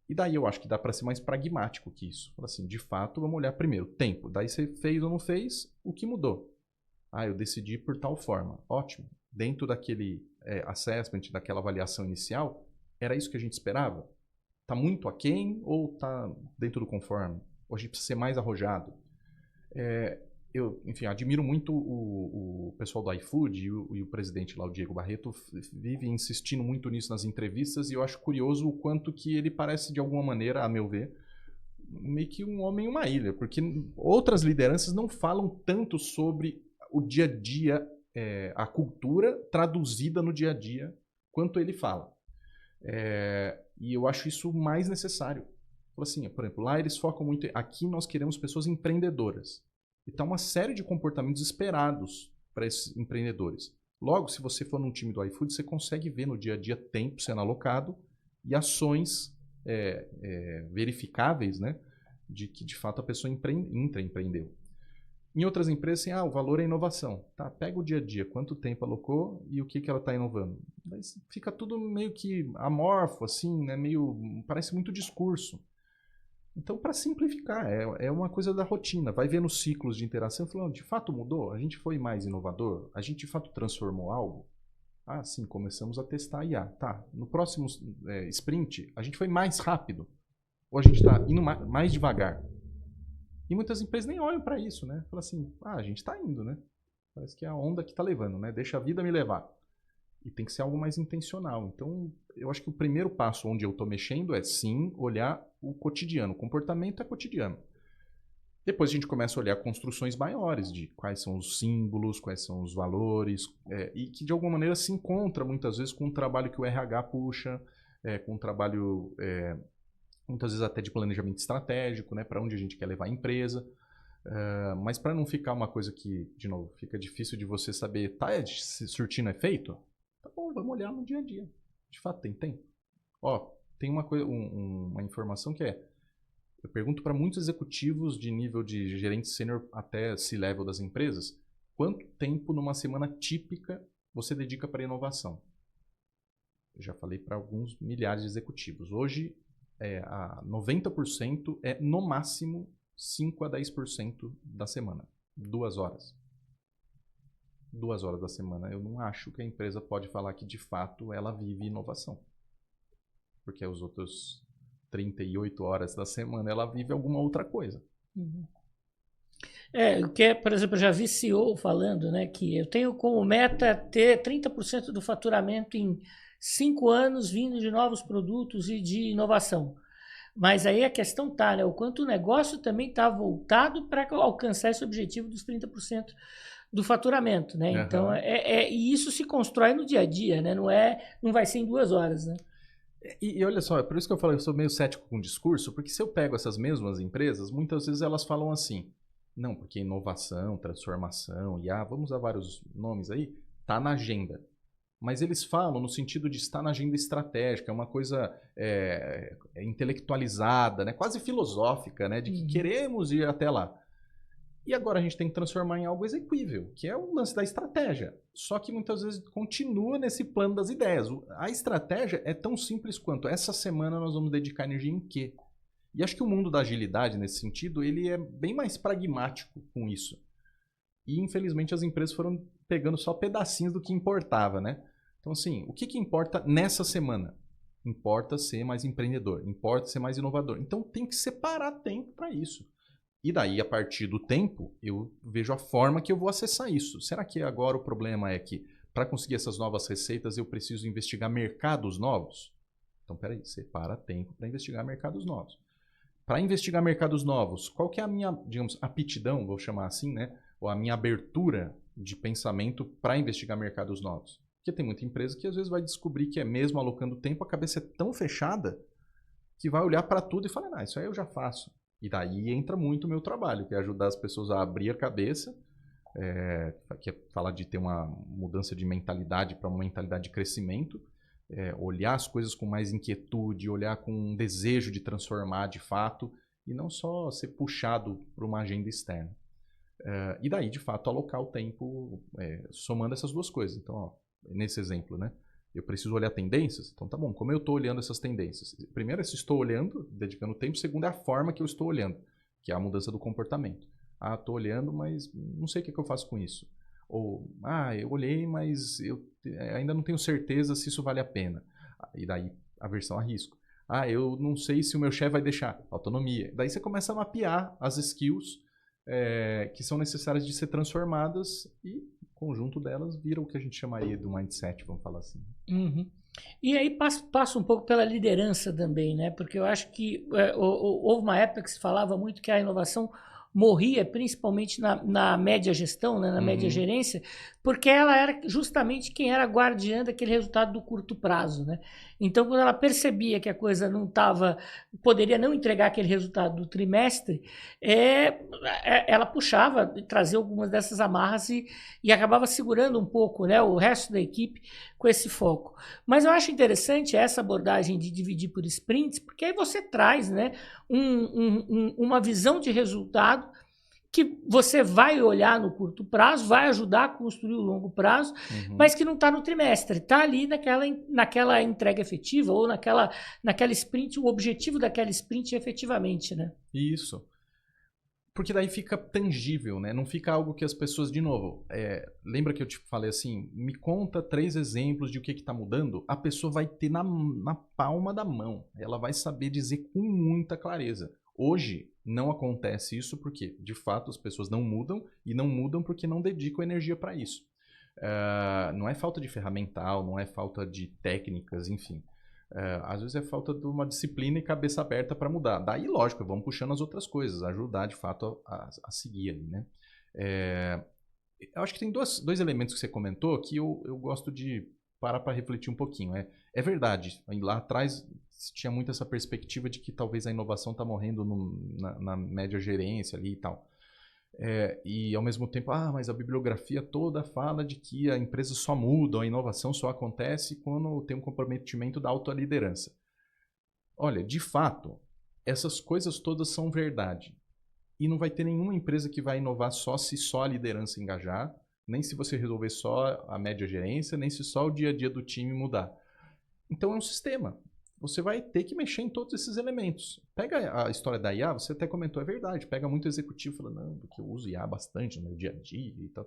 E daí eu acho que dá para ser mais pragmático que isso. Fala assim, de fato, vamos olhar primeiro, tempo. Daí você fez ou não fez, o que mudou? Eu decidi por tal forma. Ótimo. Dentro daquele assessment, daquela avaliação inicial, era isso que a gente esperava? Está muito aquém ou está dentro do conforme? Ou a gente precisa ser mais arrojado? Eu, enfim, admiro muito o pessoal do iFood e o presidente lá, o Diego Barreto, vive insistindo muito nisso nas entrevistas e eu acho curioso o quanto que ele parece, de alguma maneira, a meu ver, meio que um homem em uma ilha, porque outras lideranças não falam tanto sobre o dia a dia, a cultura traduzida no dia a dia, quanto ele fala. E eu acho isso mais necessário. Assim, por exemplo, lá eles focam muito, aqui nós queremos pessoas empreendedoras. Então, uma série de comportamentos esperados para esses empreendedores. Logo, se você for num time do iFood, você consegue ver no dia a dia tempo sendo alocado e ações verificáveis, né, de que, de fato, a pessoa empreendeu. Em outras empresas, assim, o valor é inovação. Tá, pega o dia a dia, quanto tempo alocou e o que ela está inovando. Mas fica tudo meio que amorfo, assim, né, parece muito discurso. Então, para simplificar, é uma coisa da rotina. Vai vendo ciclos de interação, falando, de fato mudou? A gente foi mais inovador? A gente de fato transformou algo? Sim, começamos a testar IA. Tá, no próximo sprint, a gente foi mais rápido? Ou a gente está indo mais devagar? E muitas empresas nem olham para isso, né? Falam assim, a gente está indo, né? Parece que é a onda que está levando, né? Deixa a vida me levar. E tem que ser algo mais intencional. Então, eu acho que o primeiro passo onde eu estou mexendo é, sim, olhar o cotidiano. O comportamento é cotidiano. Depois a gente começa a olhar construções maiores de quais são os símbolos, quais são os valores, e que de alguma maneira se encontra muitas vezes com o trabalho que o RH puxa, com um trabalho, muitas vezes até de planejamento estratégico, né, para onde a gente quer levar a empresa. Mas para não ficar uma coisa que, de novo, fica difícil de você saber, está surtindo efeito? Tá bom, vamos olhar no dia a dia. De fato, tem tempo. Tem uma informação que eu pergunto para muitos executivos de nível de gerente sênior até C-level das empresas, quanto tempo numa semana típica você dedica para inovação? Eu já falei para alguns milhares de executivos. Hoje, 90% é no máximo 5 a 10% da semana. 2 horas. 2 horas da semana. Eu não acho que a empresa pode falar que, de fato, ela vive inovação. Porque os outros 38 horas da semana, ela vive alguma outra coisa. Uhum. Por exemplo, eu já vi CEO falando, né, que eu tenho como meta ter 30% do faturamento em 5 anos vindo de novos produtos e de inovação. Mas aí a questão tá, né, o quanto o negócio também está voltado para alcançar esse objetivo dos 30% do faturamento, né? Uhum. Então, e isso se constrói no dia a dia, né? Não vai ser em 2 horas, né? E olha só, é por isso que eu falo que eu sou meio cético com o discurso, porque se eu pego essas mesmas empresas, muitas vezes elas falam assim, não, porque inovação, transformação, IA, vamos usar vários nomes aí, tá na agenda. Mas eles falam no sentido de estar na agenda estratégica, é uma coisa intelectualizada, né? Quase filosófica, né? De que queremos ir até lá. E agora a gente tem que transformar em algo exequível, que é o lance da estratégia. Só que muitas vezes continua nesse plano das ideias. A estratégia é tão simples quanto essa semana nós vamos dedicar energia em quê? E acho que o mundo da agilidade, nesse sentido, ele é bem mais pragmático com isso. E, infelizmente, as empresas foram pegando só pedacinhos do que importava, né? Então, assim, o que importa nessa semana? Importa ser mais empreendedor, importa ser mais inovador. Então, tem que separar tempo para isso. E daí, a partir do tempo, eu vejo a forma que eu vou acessar isso. Será que agora o problema é que, para conseguir essas novas receitas, eu preciso investigar mercados novos? Então, peraí, separa tempo para investigar mercados novos. Para investigar mercados novos, qual que é a minha, digamos, aptidão, vou chamar assim, né? Ou a minha abertura de pensamento para investigar mercados novos? Porque tem muita empresa que às vezes vai descobrir que é mesmo alocando tempo, a cabeça é tão fechada que vai olhar para tudo e falar, não, isso aí eu já faço. E daí entra muito o meu trabalho, que é ajudar as pessoas a abrir a cabeça, que é falar de ter uma mudança de mentalidade para uma mentalidade de crescimento, olhar as coisas com mais inquietude, olhar com um desejo de transformar de fato, e não só ser puxado por uma agenda externa. E daí, de fato, alocar o tempo somando essas duas coisas. Então, ó, nesse exemplo, né? Eu preciso olhar tendências? Então tá bom, como eu estou olhando essas tendências? Primeiro é se estou olhando, dedicando tempo. Segundo é a forma que eu estou olhando, que é a mudança do comportamento. Ah, estou olhando, mas não sei o que eu faço com isso. Ou, eu olhei, mas eu ainda não tenho certeza se isso vale a pena. E daí, aversão a risco. Eu não sei se o meu chefe vai deixar. Autonomia. Daí você começa a mapear as skills que são necessárias de ser transformadas e o conjunto delas vira o que a gente chamaria do mindset, vamos falar assim. Uhum. E aí passa um pouco pela liderança também, né? Porque eu acho que houve uma época que se falava muito que a inovação morria, principalmente na média gestão, né? Na média gerência, porque ela era justamente quem era guardiã daquele resultado do curto prazo, né? Então, quando ela percebia que a coisa não estava, poderia não entregar aquele resultado do trimestre, ela puxava, trazia algumas dessas amarras e acabava segurando um pouco, né, o resto da equipe com esse foco. Mas eu acho interessante essa abordagem de dividir por sprints, porque aí você traz, né, uma visão de resultado que você vai olhar no curto prazo, vai ajudar a construir o longo prazo, mas que não está no trimestre, está ali naquela entrega efetiva ou naquela sprint, o objetivo daquela sprint efetivamente, né? Isso. Porque daí fica tangível, né? Não fica algo que as pessoas, de novo, lembra que eu te falei assim, me conta 3 exemplos de o que está mudando? A pessoa vai ter na palma da mão, ela vai saber dizer com muita clareza. Hoje não acontece isso porque, de fato, as pessoas não mudam e não mudam porque não dedicam energia para isso. Não é falta de ferramental, não é falta de técnicas, enfim. Às vezes é falta de uma disciplina e cabeça aberta para mudar. Daí, lógico, vamos puxando as outras coisas, ajudar de fato a seguir ali, né? Eu acho que tem dois elementos que você comentou que eu gosto de parar para refletir um pouquinho. É verdade, lá atrás tinha muito essa perspectiva de que talvez a inovação está morrendo na média gerência ali e tal. E ao mesmo tempo, mas a bibliografia toda fala de que a empresa só muda, a inovação só acontece quando tem um comprometimento da autoliderança. Olha, de fato, essas coisas todas são verdade. E não vai ter nenhuma empresa que vai inovar só se só a liderança engajar, nem se você resolver só a média gerência, nem se só o dia a dia do time mudar. Então é um sistema. Você vai ter que mexer em todos esses elementos. Pega a história da IA, você até comentou, é verdade. Pega muito executivo falando, não, porque eu uso IA bastante no meu dia a dia e tal.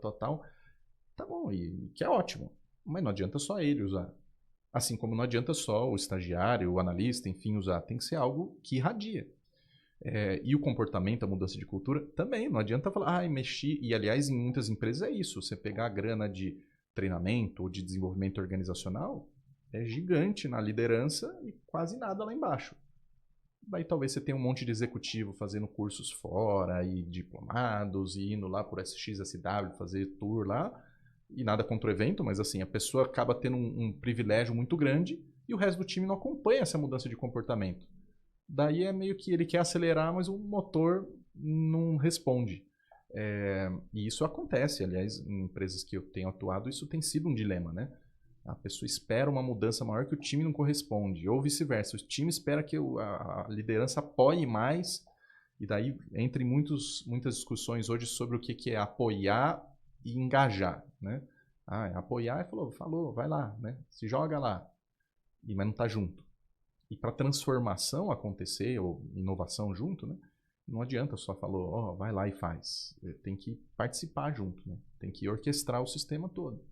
Tá bom, e que é ótimo. Mas não adianta só ele usar. Assim como não adianta só o estagiário, o analista, enfim, usar. Tem que ser algo que irradia. E o comportamento, a mudança de cultura, também. Não adianta falar, mexi. E, aliás, em muitas empresas é isso. Você pegar a grana de treinamento ou de desenvolvimento organizacional, é gigante na liderança e quase nada lá embaixo. Daí talvez você tenha um monte de executivo fazendo cursos fora e diplomados e indo lá por SXSW fazer tour lá. E nada contra o evento, mas assim, a pessoa acaba tendo um privilégio muito grande e o resto do time não acompanha essa mudança de comportamento. Daí é meio que ele quer acelerar, mas o motor não responde. E isso acontece, aliás, em empresas que eu tenho atuado, isso tem sido um dilema, né? A pessoa espera uma mudança maior que o time não corresponde, ou vice-versa. O time espera que a liderança apoie mais E daí entra em muitas discussões hoje sobre o que é apoiar e engajar, né? Apoiar falou, vai lá, né? Se joga lá, mas não está junto. E para transformação acontecer, ou inovação junto, né? Não adianta só falar, vai lá e faz. Tem que participar junto, né? Tem que orquestrar o sistema todo.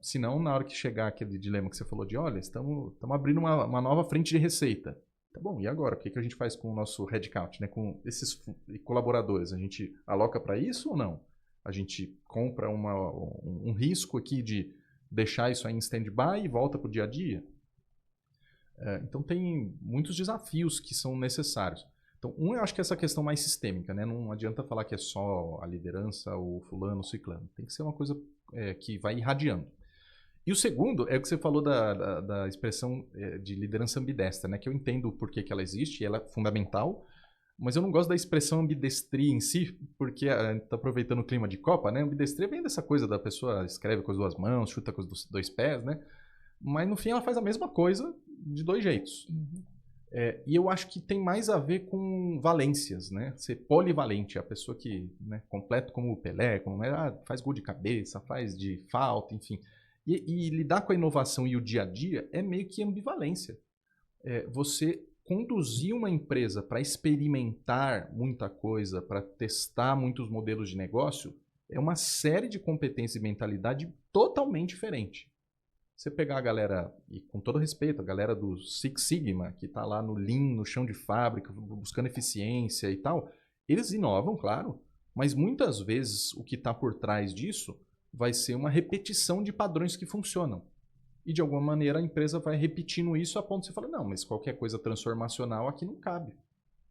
Senão, na hora que chegar aquele dilema que você falou de, olha, estamos abrindo uma nova frente de receita. Tá bom, e agora? O que a gente faz com o nosso headcount, né? Com esses colaboradores? A gente aloca para isso ou não? A gente compra um risco aqui de deixar isso aí em stand-by e volta para o dia a dia? Então, tem muitos desafios que são necessários. Então, eu acho que é essa questão mais sistêmica, né? Não adianta falar que é só a liderança, o fulano, o ciclano. Tem que ser uma coisa que vai irradiando. E o segundo é o que você falou da expressão de liderança ambidestra, né? Que eu entendo por que ela existe, ela é fundamental, mas eu não gosto da expressão ambidestria em si, porque a gente está aproveitando o clima de Copa, né? Ambidestria vem dessa coisa da pessoa escreve com as duas mãos, chuta com os dois pés, né? Mas no fim ela faz a mesma coisa de dois jeitos. Uhum. E eu acho que tem mais a ver com valências, né? Ser polivalente, a pessoa que, né, completo como o Pelé, faz gol de cabeça, faz de falta, enfim. E lidar com a inovação e o dia a dia é meio que ambivalência. Você conduzir uma empresa para experimentar muita coisa, para testar muitos modelos de negócio, é uma série de competências e mentalidade totalmente diferente. Você pegar a galera, e com todo respeito, a galera do Six Sigma, que está lá no Lean, no chão de fábrica, buscando eficiência e tal, eles inovam, claro, mas muitas vezes o que está por trás disso vai ser uma repetição de padrões que funcionam. E de alguma maneira a empresa vai repetindo isso a ponto de você falar, não, mas qualquer coisa transformacional aqui não cabe,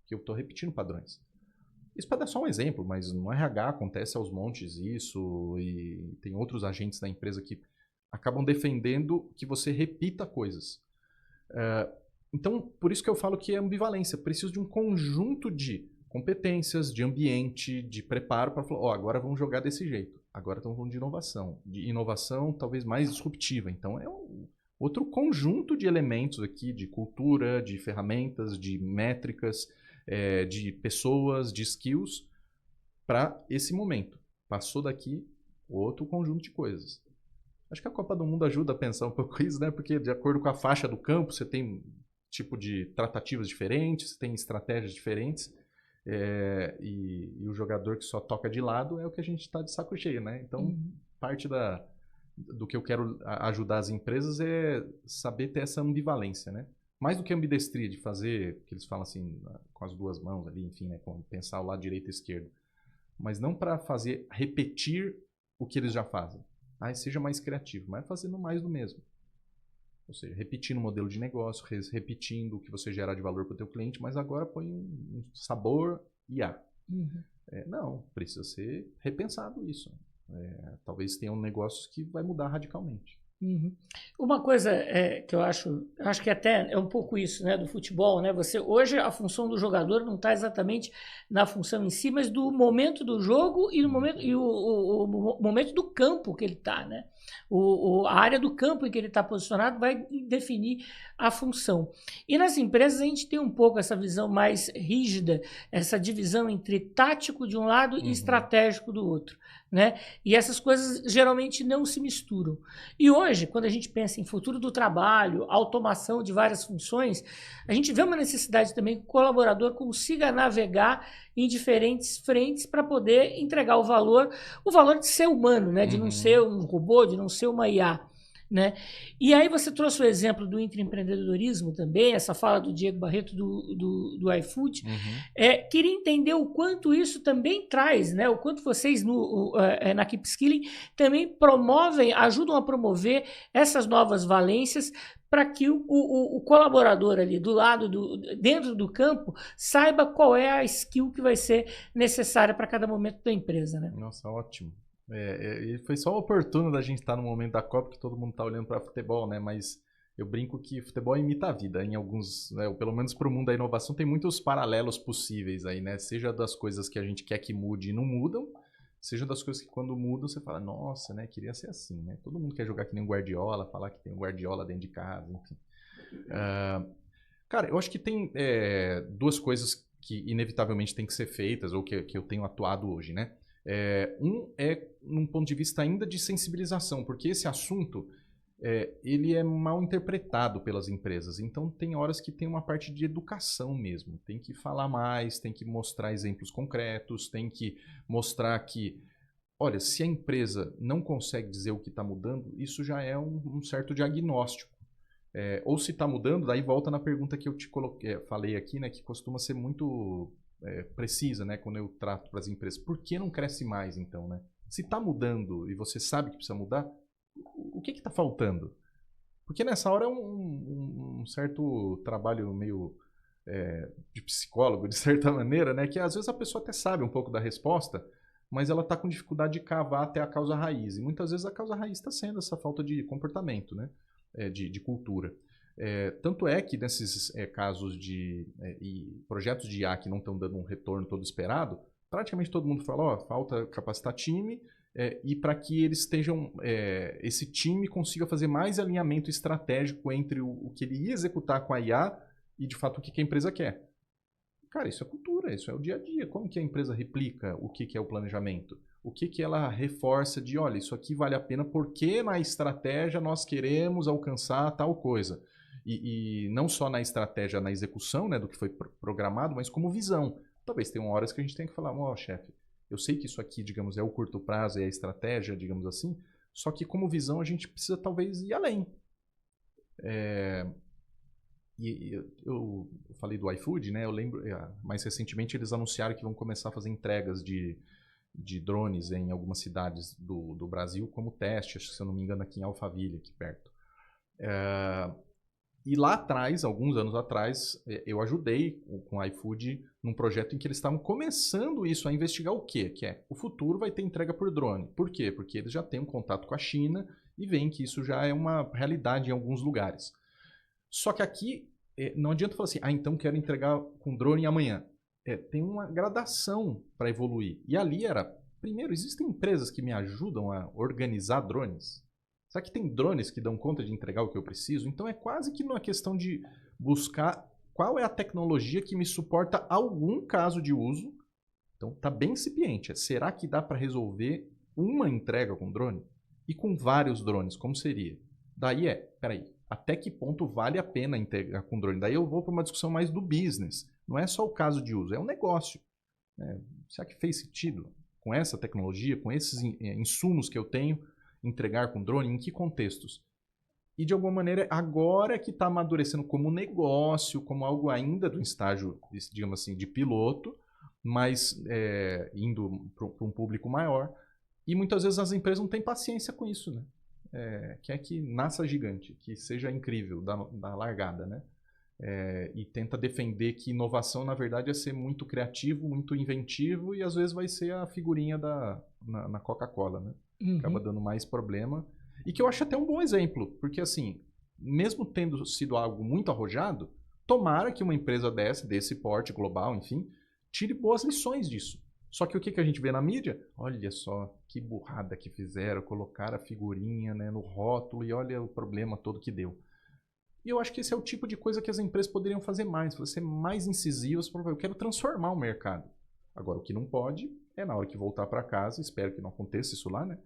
porque eu estou repetindo padrões. Isso para dar só um exemplo, mas no RH acontece aos montes isso, e tem outros agentes da empresa que acabam defendendo que você repita coisas. Então, por isso que eu falo que é ambivalência. Preciso de um conjunto de competências, de ambiente, de preparo para falar, agora vamos jogar desse jeito. Agora estamos falando de inovação talvez mais disruptiva. Então, é outro conjunto de elementos aqui, de cultura, de ferramentas, de métricas, de pessoas, de skills, para esse momento. Passou daqui, outro conjunto de coisas. Acho que a Copa do Mundo ajuda a pensar um pouco isso, né? Porque de acordo com a faixa do campo, você tem tipo de tratativas diferentes, você tem estratégias diferentes. E o jogador que só toca de lado é o que a gente está de saco cheio, né? Então, parte do que eu quero ajudar as empresas é saber ter essa ambivalência, né? Mais do que ambidestria, de fazer, que eles falam assim, com as duas mãos ali, enfim, né? Pensar o lado direito e esquerdo. Mas não para repetir o que eles já fazem. Seja mais criativo, mas fazendo mais do mesmo. Ou seja, repetindo o modelo de negócio, repetindo o que você gerar de valor para o teu cliente, mas agora põe um sabor IA. Não, precisa ser repensado isso. Talvez tenham negócios que vai mudar radicalmente. Uma coisa que eu acho que até é um pouco isso, né, do futebol, né? Hoje a função do jogador não está exatamente na função em si, mas do momento do jogo e o momento do campo que ele está, né? A área do campo em que ele está posicionado vai definir a função. E nas empresas a gente tem um pouco essa visão mais rígida, essa divisão entre tático de um lado e estratégico do outro, né? E essas coisas geralmente não se misturam. E hoje, quando a gente pensa em futuro do trabalho, automação de várias funções, a gente vê uma necessidade também que o colaborador consiga navegar em diferentes frentes para poder entregar o valor de ser humano, né? De não ser um robô, de não ser uma IA. Né? E aí você trouxe o exemplo do intraempreendedorismo também, essa fala do Diego Barreto do iFood. Queria entender o quanto isso também traz, né? O quanto vocês na Keep Skilling também ajudam a promover essas novas valências para que o colaborador ali dentro do campo saiba qual é a skill que vai ser necessária para cada momento da empresa. Né? Nossa, ótimo. Foi só oportuno da gente estar no momento da Copa que todo mundo está olhando para futebol, né? Mas eu brinco que futebol imita a vida em alguns, né? Pelo menos para o mundo da inovação tem muitos paralelos possíveis aí, né? Seja das coisas que a gente quer que mude e não mudam, seja das coisas que quando mudam você fala, nossa, né? Queria ser assim, né? Todo mundo quer jogar que nem um Guardiola, falar que tem um Guardiola dentro de casa, enfim. Cara, eu acho que tem duas coisas que inevitavelmente tem que ser feitas, ou que eu tenho atuado hoje, né? Um é num ponto de vista ainda de sensibilização, porque esse assunto ele é mal interpretado pelas empresas. Então tem horas que tem uma parte de educação mesmo. Tem que falar mais, tem que mostrar exemplos concretos, tem que mostrar que, olha, se a empresa não consegue dizer o que está mudando, isso já é um certo diagnóstico. Ou se está mudando, daí volta na pergunta que eu te falei aqui, né, que costuma ser muito precisa, né, quando eu trato para as empresas. Por que não cresce mais, então? Né? Se está mudando e você sabe que precisa mudar, o que está faltando? Porque nessa hora é um certo trabalho meio de psicólogo, de certa maneira, né, que às vezes a pessoa até sabe um pouco da resposta, mas ela está com dificuldade de cavar até a causa raiz. E muitas vezes a causa raiz está sendo essa falta de comportamento, né? De cultura. Tanto é que nesses casos e projetos de IA que não estão dando um retorno todo esperado, praticamente todo mundo fala, falta capacitar time e para que eles estejam, esse time consiga fazer mais alinhamento estratégico entre o que ele ia executar com a IA e de fato o que a empresa quer. Cara, isso é cultura, isso é o dia a dia. Como que a empresa replica o que é o planejamento? O que ela reforça de, olha, isso aqui vale a pena porque na estratégia nós queremos alcançar tal coisa. E não só na estratégia, na execução, né, do que foi programado, mas como visão. Talvez tenham horas que a gente tem que falar, chefe, eu sei que isso aqui, digamos, é o curto prazo, é a estratégia, digamos assim, só que como visão a gente precisa talvez ir além. E eu falei do iFood, né? Eu lembro, mais recentemente eles anunciaram que vão começar a fazer entregas de drones em algumas cidades do Brasil como teste, acho que se eu não me engano aqui em Alphaville, aqui perto. E lá atrás, alguns anos atrás, eu ajudei com o iFood num projeto em que eles estavam começando isso, a investigar o quê? Que o futuro vai ter entrega por drone. Por quê? Porque eles já têm um contato com a China e veem que isso já é uma realidade em alguns lugares. Só que aqui não adianta falar assim, então quero entregar com drone amanhã. Tem uma gradação para evoluir. E ali primeiro, existem empresas que me ajudam a organizar drones. Será que tem drones que dão conta de entregar o que eu preciso? Então é quase que uma questão de buscar qual é a tecnologia que me suporta algum caso de uso. Então está bem incipiente. Será que dá para resolver uma entrega com drone? E com vários drones, como seria? Daí peraí, até que ponto vale a pena integrar com drone? Daí eu vou para uma discussão mais do business. Não é só o caso de uso, é um negócio. Será que fez sentido com essa tecnologia, com esses insumos que eu tenho, entregar com drone? Em que contextos? E de alguma maneira, agora que está amadurecendo como negócio, como algo ainda do estágio, digamos assim, de piloto, mas indo para um público maior. E muitas vezes as empresas não têm paciência com isso, né? Quer que nasça gigante, que seja incrível da largada, né? E tenta defender que inovação, na verdade, é ser muito criativo, muito inventivo e às vezes vai ser a figurinha na Coca-Cola, né? Uhum. Acaba dando mais problema. E que eu acho até um bom exemplo, porque assim, mesmo tendo sido algo muito arrojado, tomara que uma empresa desse porte global, enfim, tire boas lições disso. Só que o que a gente vê na mídia? Olha só que burrada que fizeram, colocaram a figurinha, né, no rótulo e olha o problema todo que deu. E eu acho que esse é o tipo de coisa que as empresas poderiam fazer mais, ser mais incisivas. Eu quero transformar o mercado. Agora, o que não pode é na hora que voltar para casa, espero que não aconteça isso lá, né,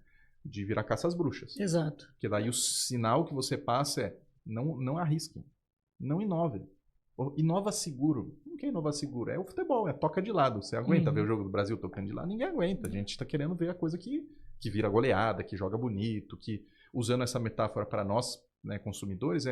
de virar caça às bruxas. Exato. Porque daí o sinal que você passa não arrisquem, não inovem. Inova seguro. Não quer inovar seguro? É o futebol, toca de lado. Você aguenta ver o jogo do Brasil tocando de lado? Ninguém aguenta. A gente está querendo ver a coisa que vira goleada, que joga bonito, que, usando essa metáfora para nós, né, consumidores,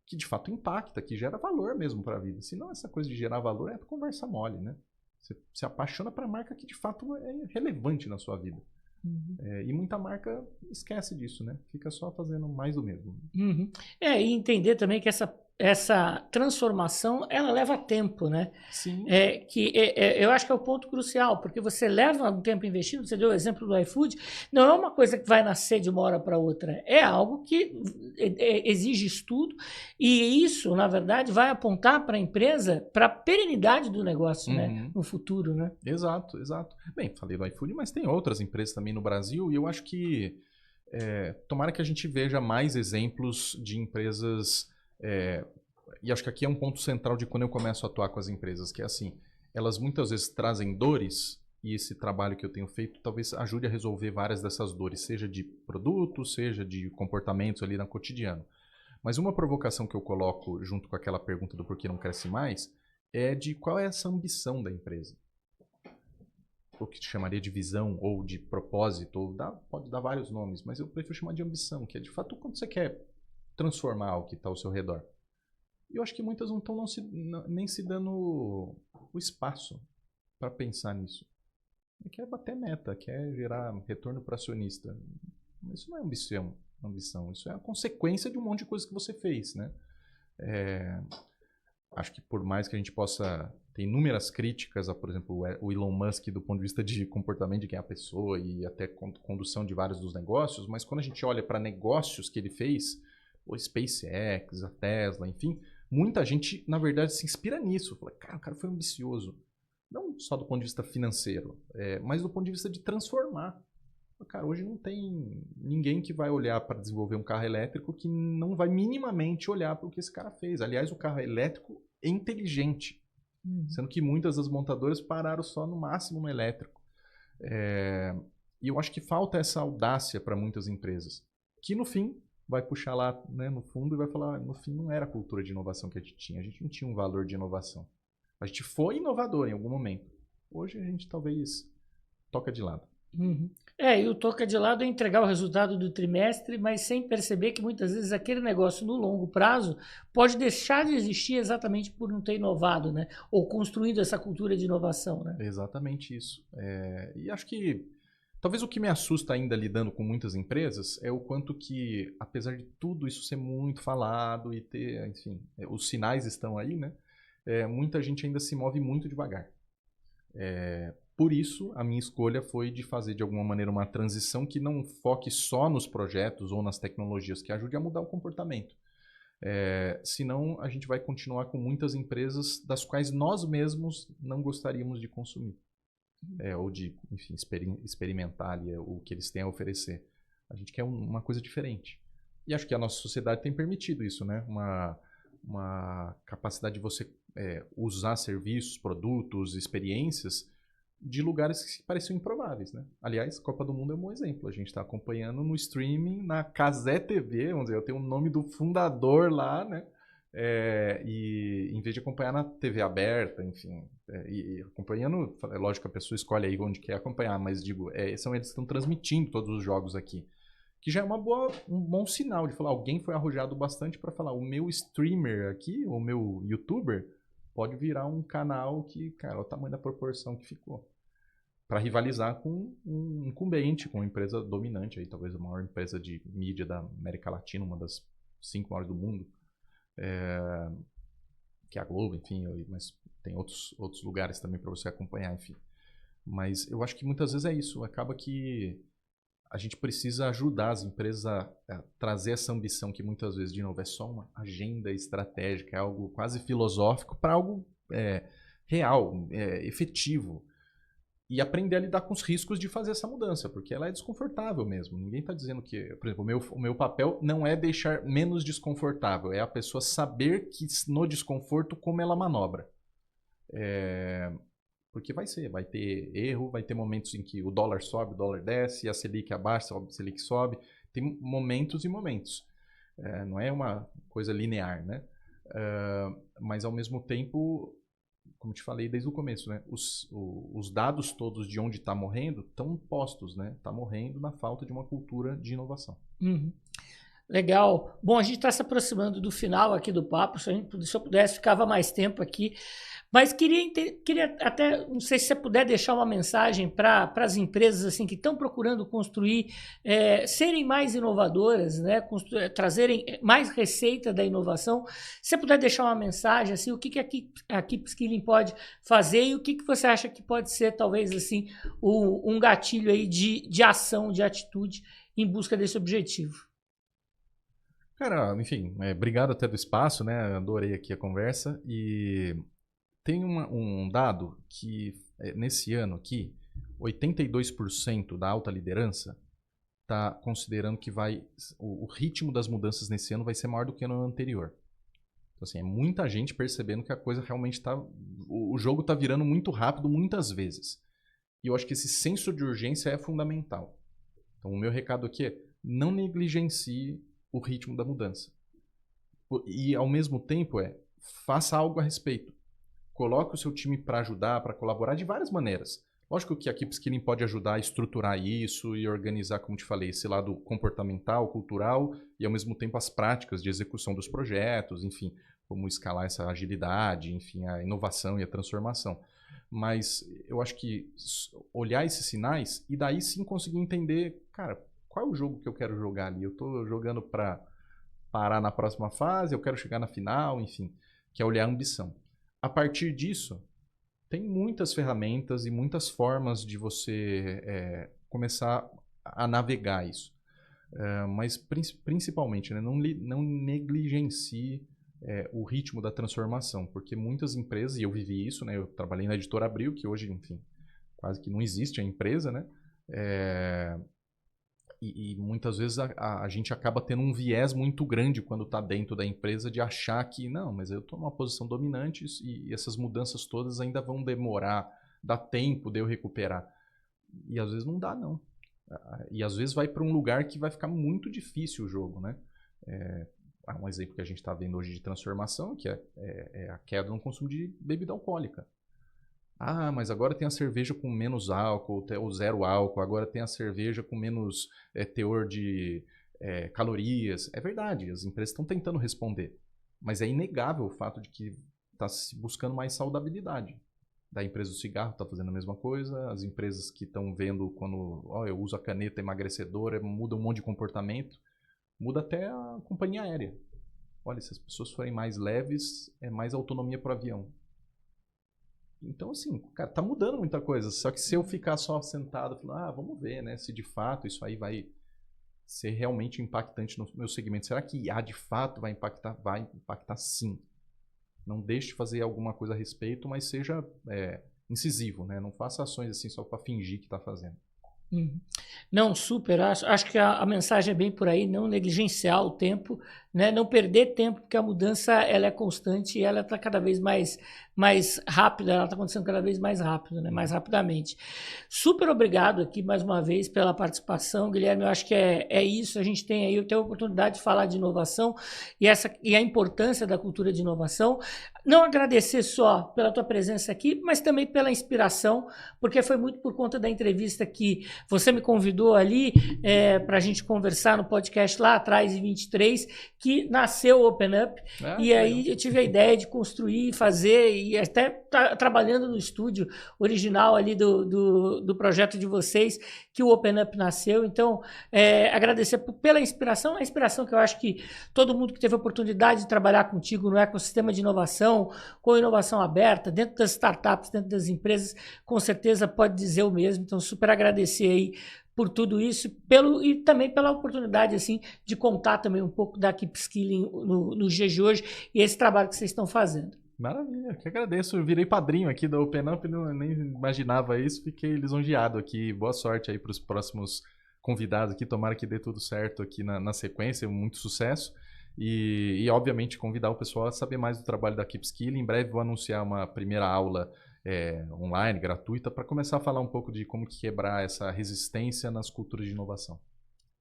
que de fato impacta, que gera valor mesmo para a vida. Senão essa coisa de gerar valor é conversa mole, né? Você se apaixona para a marca que de fato é relevante na sua vida. Uhum. E muita marca esquece disso, né? Fica só fazendo mais do mesmo. Uhum. E entender também que essa transformação, ela leva tempo, né? Sim. Eu acho que é o ponto crucial, porque você leva um tempo investindo, você deu o exemplo do iFood, não é uma coisa que vai nascer de uma hora para outra, é algo que exige estudo, e isso, na verdade, vai apontar para a empresa, para a perenidade do negócio, né? No futuro, né? Exato, exato. Bem, falei do iFood, mas tem outras empresas também no Brasil, e eu acho que tomara que a gente veja mais exemplos de empresas... e acho que aqui é um ponto central de quando eu começo a atuar com as empresas, que é assim, elas muitas vezes trazem dores, e esse trabalho que eu tenho feito talvez ajude a resolver várias dessas dores, seja de produtos, seja de comportamentos ali no cotidiano. Mas uma provocação que eu coloco junto com aquela pergunta do por que não cresce mais é de qual é essa ambição da empresa. O que chamaria de visão ou de propósito, ou pode dar vários nomes, mas eu prefiro chamar de ambição, que é de fato quando você quer transformar o que está ao seu redor. E eu acho que muitas não estão nem se dando o espaço para pensar nisso. Quer bater meta, quer gerar retorno para acionista. Mas isso não é ambição, isso é a consequência de um monte de coisa que você fez, né? Acho que por mais que a gente possa ter inúmeras críticas a, por exemplo, o Elon Musk do ponto de vista de comportamento de quem é a pessoa e até condução de vários dos negócios, mas quando a gente olha para negócios que ele fez, o SpaceX, a Tesla, enfim, muita gente, na verdade, se inspira nisso. Fala, cara, o cara foi ambicioso. Não só do ponto de vista financeiro, mas do ponto de vista de transformar. Cara, hoje não tem ninguém que vai olhar para desenvolver um carro elétrico que não vai minimamente olhar para o que esse cara fez. Aliás, o carro elétrico é inteligente, sendo que muitas das montadoras pararam só no máximo no elétrico. E eu acho que falta essa audácia para muitas empresas, que no fim vai puxar lá, né, no fundo e vai falar, no fim não era a cultura de inovação que a gente não tinha um valor de inovação. A gente foi inovador em algum momento. Hoje a gente talvez toca de lado. E o toca de lado é entregar o resultado do trimestre, mas sem perceber que muitas vezes aquele negócio no longo prazo pode deixar de existir exatamente por não ter inovado, né? Ou construído essa cultura de inovação, né? Exatamente isso. E acho que talvez o que me assusta ainda lidando com muitas empresas é o quanto que, apesar de tudo isso ser muito falado e ter, enfim, os sinais estão aí, né? Muita gente ainda se move muito devagar. Por isso, a minha escolha foi de fazer, de alguma maneira, uma transição que não foque só nos projetos ou nas tecnologias, que ajude a mudar o comportamento. Senão, a gente vai continuar com muitas empresas das quais nós mesmos não gostaríamos de consumir. Ou de, enfim, experimentar ali o que eles têm a oferecer. A gente quer uma coisa diferente. E acho que a nossa sociedade tem permitido isso, né? Uma capacidade de você usar serviços, produtos, experiências de lugares que pareciam improváveis, né? Aliás, Copa do Mundo é um bom exemplo. A gente está acompanhando no streaming, na Cazé TV, vamos dizer, eu tenho o nome do fundador lá, né? E em vez de acompanhar na TV aberta, enfim, e acompanhando, é lógico que a pessoa escolhe aí onde quer acompanhar, mas digo, são eles que estão transmitindo todos os jogos aqui. Que já é um bom sinal de falar, alguém foi arrojado bastante para falar, o meu streamer aqui, o meu youtuber, pode virar um canal que, cara, olha o tamanho da proporção que ficou. Para rivalizar com um incumbente, com uma empresa dominante, aí, talvez a maior empresa de mídia da América Latina, uma das 5 maiores do mundo, que é a Globo, enfim, mas tem outros lugares também para você acompanhar, enfim. Mas eu acho que muitas vezes é isso, acaba que a gente precisa ajudar as empresas a trazer essa ambição que muitas vezes, de novo, é só uma agenda estratégica, é algo quase filosófico, para algo real, efetivo. E aprender a lidar com os riscos de fazer essa mudança, porque ela é desconfortável mesmo. Ninguém está dizendo que, por exemplo, o meu papel não é deixar menos desconfortável, é a pessoa saber que no desconforto como ela manobra. Porque vai ter erro, vai ter momentos em que o dólar sobe, o dólar desce, a Selic abaixa, a Selic sobe. Tem momentos e momentos. Não é uma coisa linear, né? Mas, ao mesmo tempo, como te falei desde o começo, né? Os dados todos de onde está morrendo estão postos, né? Está morrendo na falta de uma cultura de inovação. Legal. Bom, a gente está se aproximando do final aqui do papo. Se eu pudesse, ficava mais tempo aqui. Mas queria até, não sei se você puder deixar uma mensagem para as empresas assim, que estão procurando construir, serem mais inovadoras, né? Trazerem mais receita da inovação. Se você puder deixar uma mensagem, assim, o que a Keep Skilling pode fazer e o que você acha que pode ser, talvez, assim, um gatilho aí de ação, de atitude em busca desse objetivo. Cara, enfim, obrigado até do espaço, né? Adorei aqui a conversa. E tem um dado que, nesse ano aqui, 82% da alta liderança está considerando que o ritmo das mudanças nesse ano vai ser maior do que no ano anterior. Então, assim, é muita gente percebendo que a coisa realmente está... o jogo está virando muito rápido muitas vezes. E eu acho que esse senso de urgência é fundamental. Então, o meu recado aqui é: não negligencie o ritmo da mudança. E, ao mesmo tempo, faça algo a respeito. Coloque o seu time para ajudar, para colaborar de várias maneiras. Lógico que a Keep Skilling pode ajudar a estruturar isso e organizar, como te falei, esse lado comportamental, cultural e, ao mesmo tempo, as práticas de execução dos projetos, enfim, como escalar essa agilidade, enfim, a inovação e a transformação. Mas eu acho que olhar esses sinais e daí sim conseguir entender, cara, qual é o jogo que eu quero jogar ali? Eu estou jogando para parar na próxima fase, eu quero chegar na final, enfim, que é olhar a ambição. A partir disso, tem muitas ferramentas e muitas formas de você começar a navegar isso. Mas principalmente, né, não negligencie o ritmo da transformação, porque muitas empresas, e eu vivi isso, né, eu trabalhei na Editora Abril, que hoje, enfim, quase que não existe a empresa, né? E muitas vezes a gente acaba tendo um viés muito grande quando está dentro da empresa de achar que, não, mas eu estou numa posição dominante e essas mudanças todas ainda vão demorar, dá tempo de eu recuperar. E às vezes não dá, não. E às vezes vai para um lugar que vai ficar muito difícil o jogo, né? Um exemplo que a gente está vendo hoje de transformação, que é a queda no consumo de bebida alcoólica. Ah, mas agora tem a cerveja com menos álcool, ou zero álcool, agora tem a cerveja com menos teor de calorias. É verdade, as empresas estão tentando responder, mas é inegável o fato de que está se buscando mais saudabilidade. Da empresa do cigarro está fazendo a mesma coisa, as empresas que estão vendo quando eu uso a caneta emagrecedora, muda um monte de comportamento, muda até a companhia aérea. Olha, se as pessoas forem mais leves, é mais autonomia para o avião. Então, assim, cara, tá mudando muita coisa. Só que se eu ficar só sentado, falando, vamos ver, né, se de fato isso aí vai ser realmente impactante no meu segmento. Será que de fato vai impactar? Vai impactar, sim. Não deixe de fazer alguma coisa a respeito, mas seja incisivo, né? Não faça ações assim só para fingir que está fazendo. Não, super. Acho que a mensagem é bem por aí, não negligenciar o tempo, né? Não perder tempo, porque a mudança ela é constante e ela está cada vez mais rápida, ela está acontecendo cada vez mais rápido, né? Mais rapidamente. Super obrigado aqui mais uma vez pela participação, Guilherme. Eu acho que é isso. A gente tem aí a oportunidade de falar de inovação e a importância da cultura de inovação. Não agradecer só pela tua presença aqui, mas também pela inspiração, porque foi muito por conta da entrevista que você me convidou ali para a gente conversar no podcast lá atrás, em 23, que nasceu o Open Up. E aí eu tive a ideia de construir, fazer, e até trabalhando no estúdio original ali do projeto de vocês, que o Open Up nasceu. Então, agradecer pela inspiração, a inspiração que eu acho que todo mundo que teve a oportunidade de trabalhar contigo no ecossistema de inovação, com inovação aberta, dentro das startups, dentro das empresas, com certeza pode dizer o mesmo. Então, super agradecer aí por tudo isso e também pela oportunidade assim, de contar também um pouco da Keep Skilling nos dias de hoje e esse trabalho que vocês estão fazendo. Maravilha, que agradeço. Eu virei padrinho aqui da Open Up, nem imaginava isso, fiquei lisonjeado aqui. Boa sorte aí para os próximos convidados aqui, tomara que dê tudo certo aqui na sequência, muito sucesso. E obviamente, convidar o pessoal a saber mais do trabalho da Keep Skilling. Em breve vou anunciar uma primeira aula online, gratuita, para começar a falar um pouco de como quebrar essa resistência nas culturas de inovação.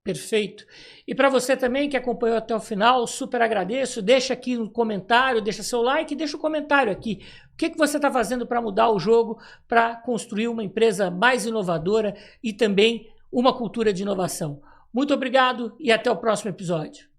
Perfeito. E para você também que acompanhou até o final, super agradeço. Deixa aqui um comentário, deixa seu like, deixa um comentário aqui. O que você está fazendo para mudar o jogo, para construir uma empresa mais inovadora e também uma cultura de inovação. Muito obrigado e até o próximo episódio.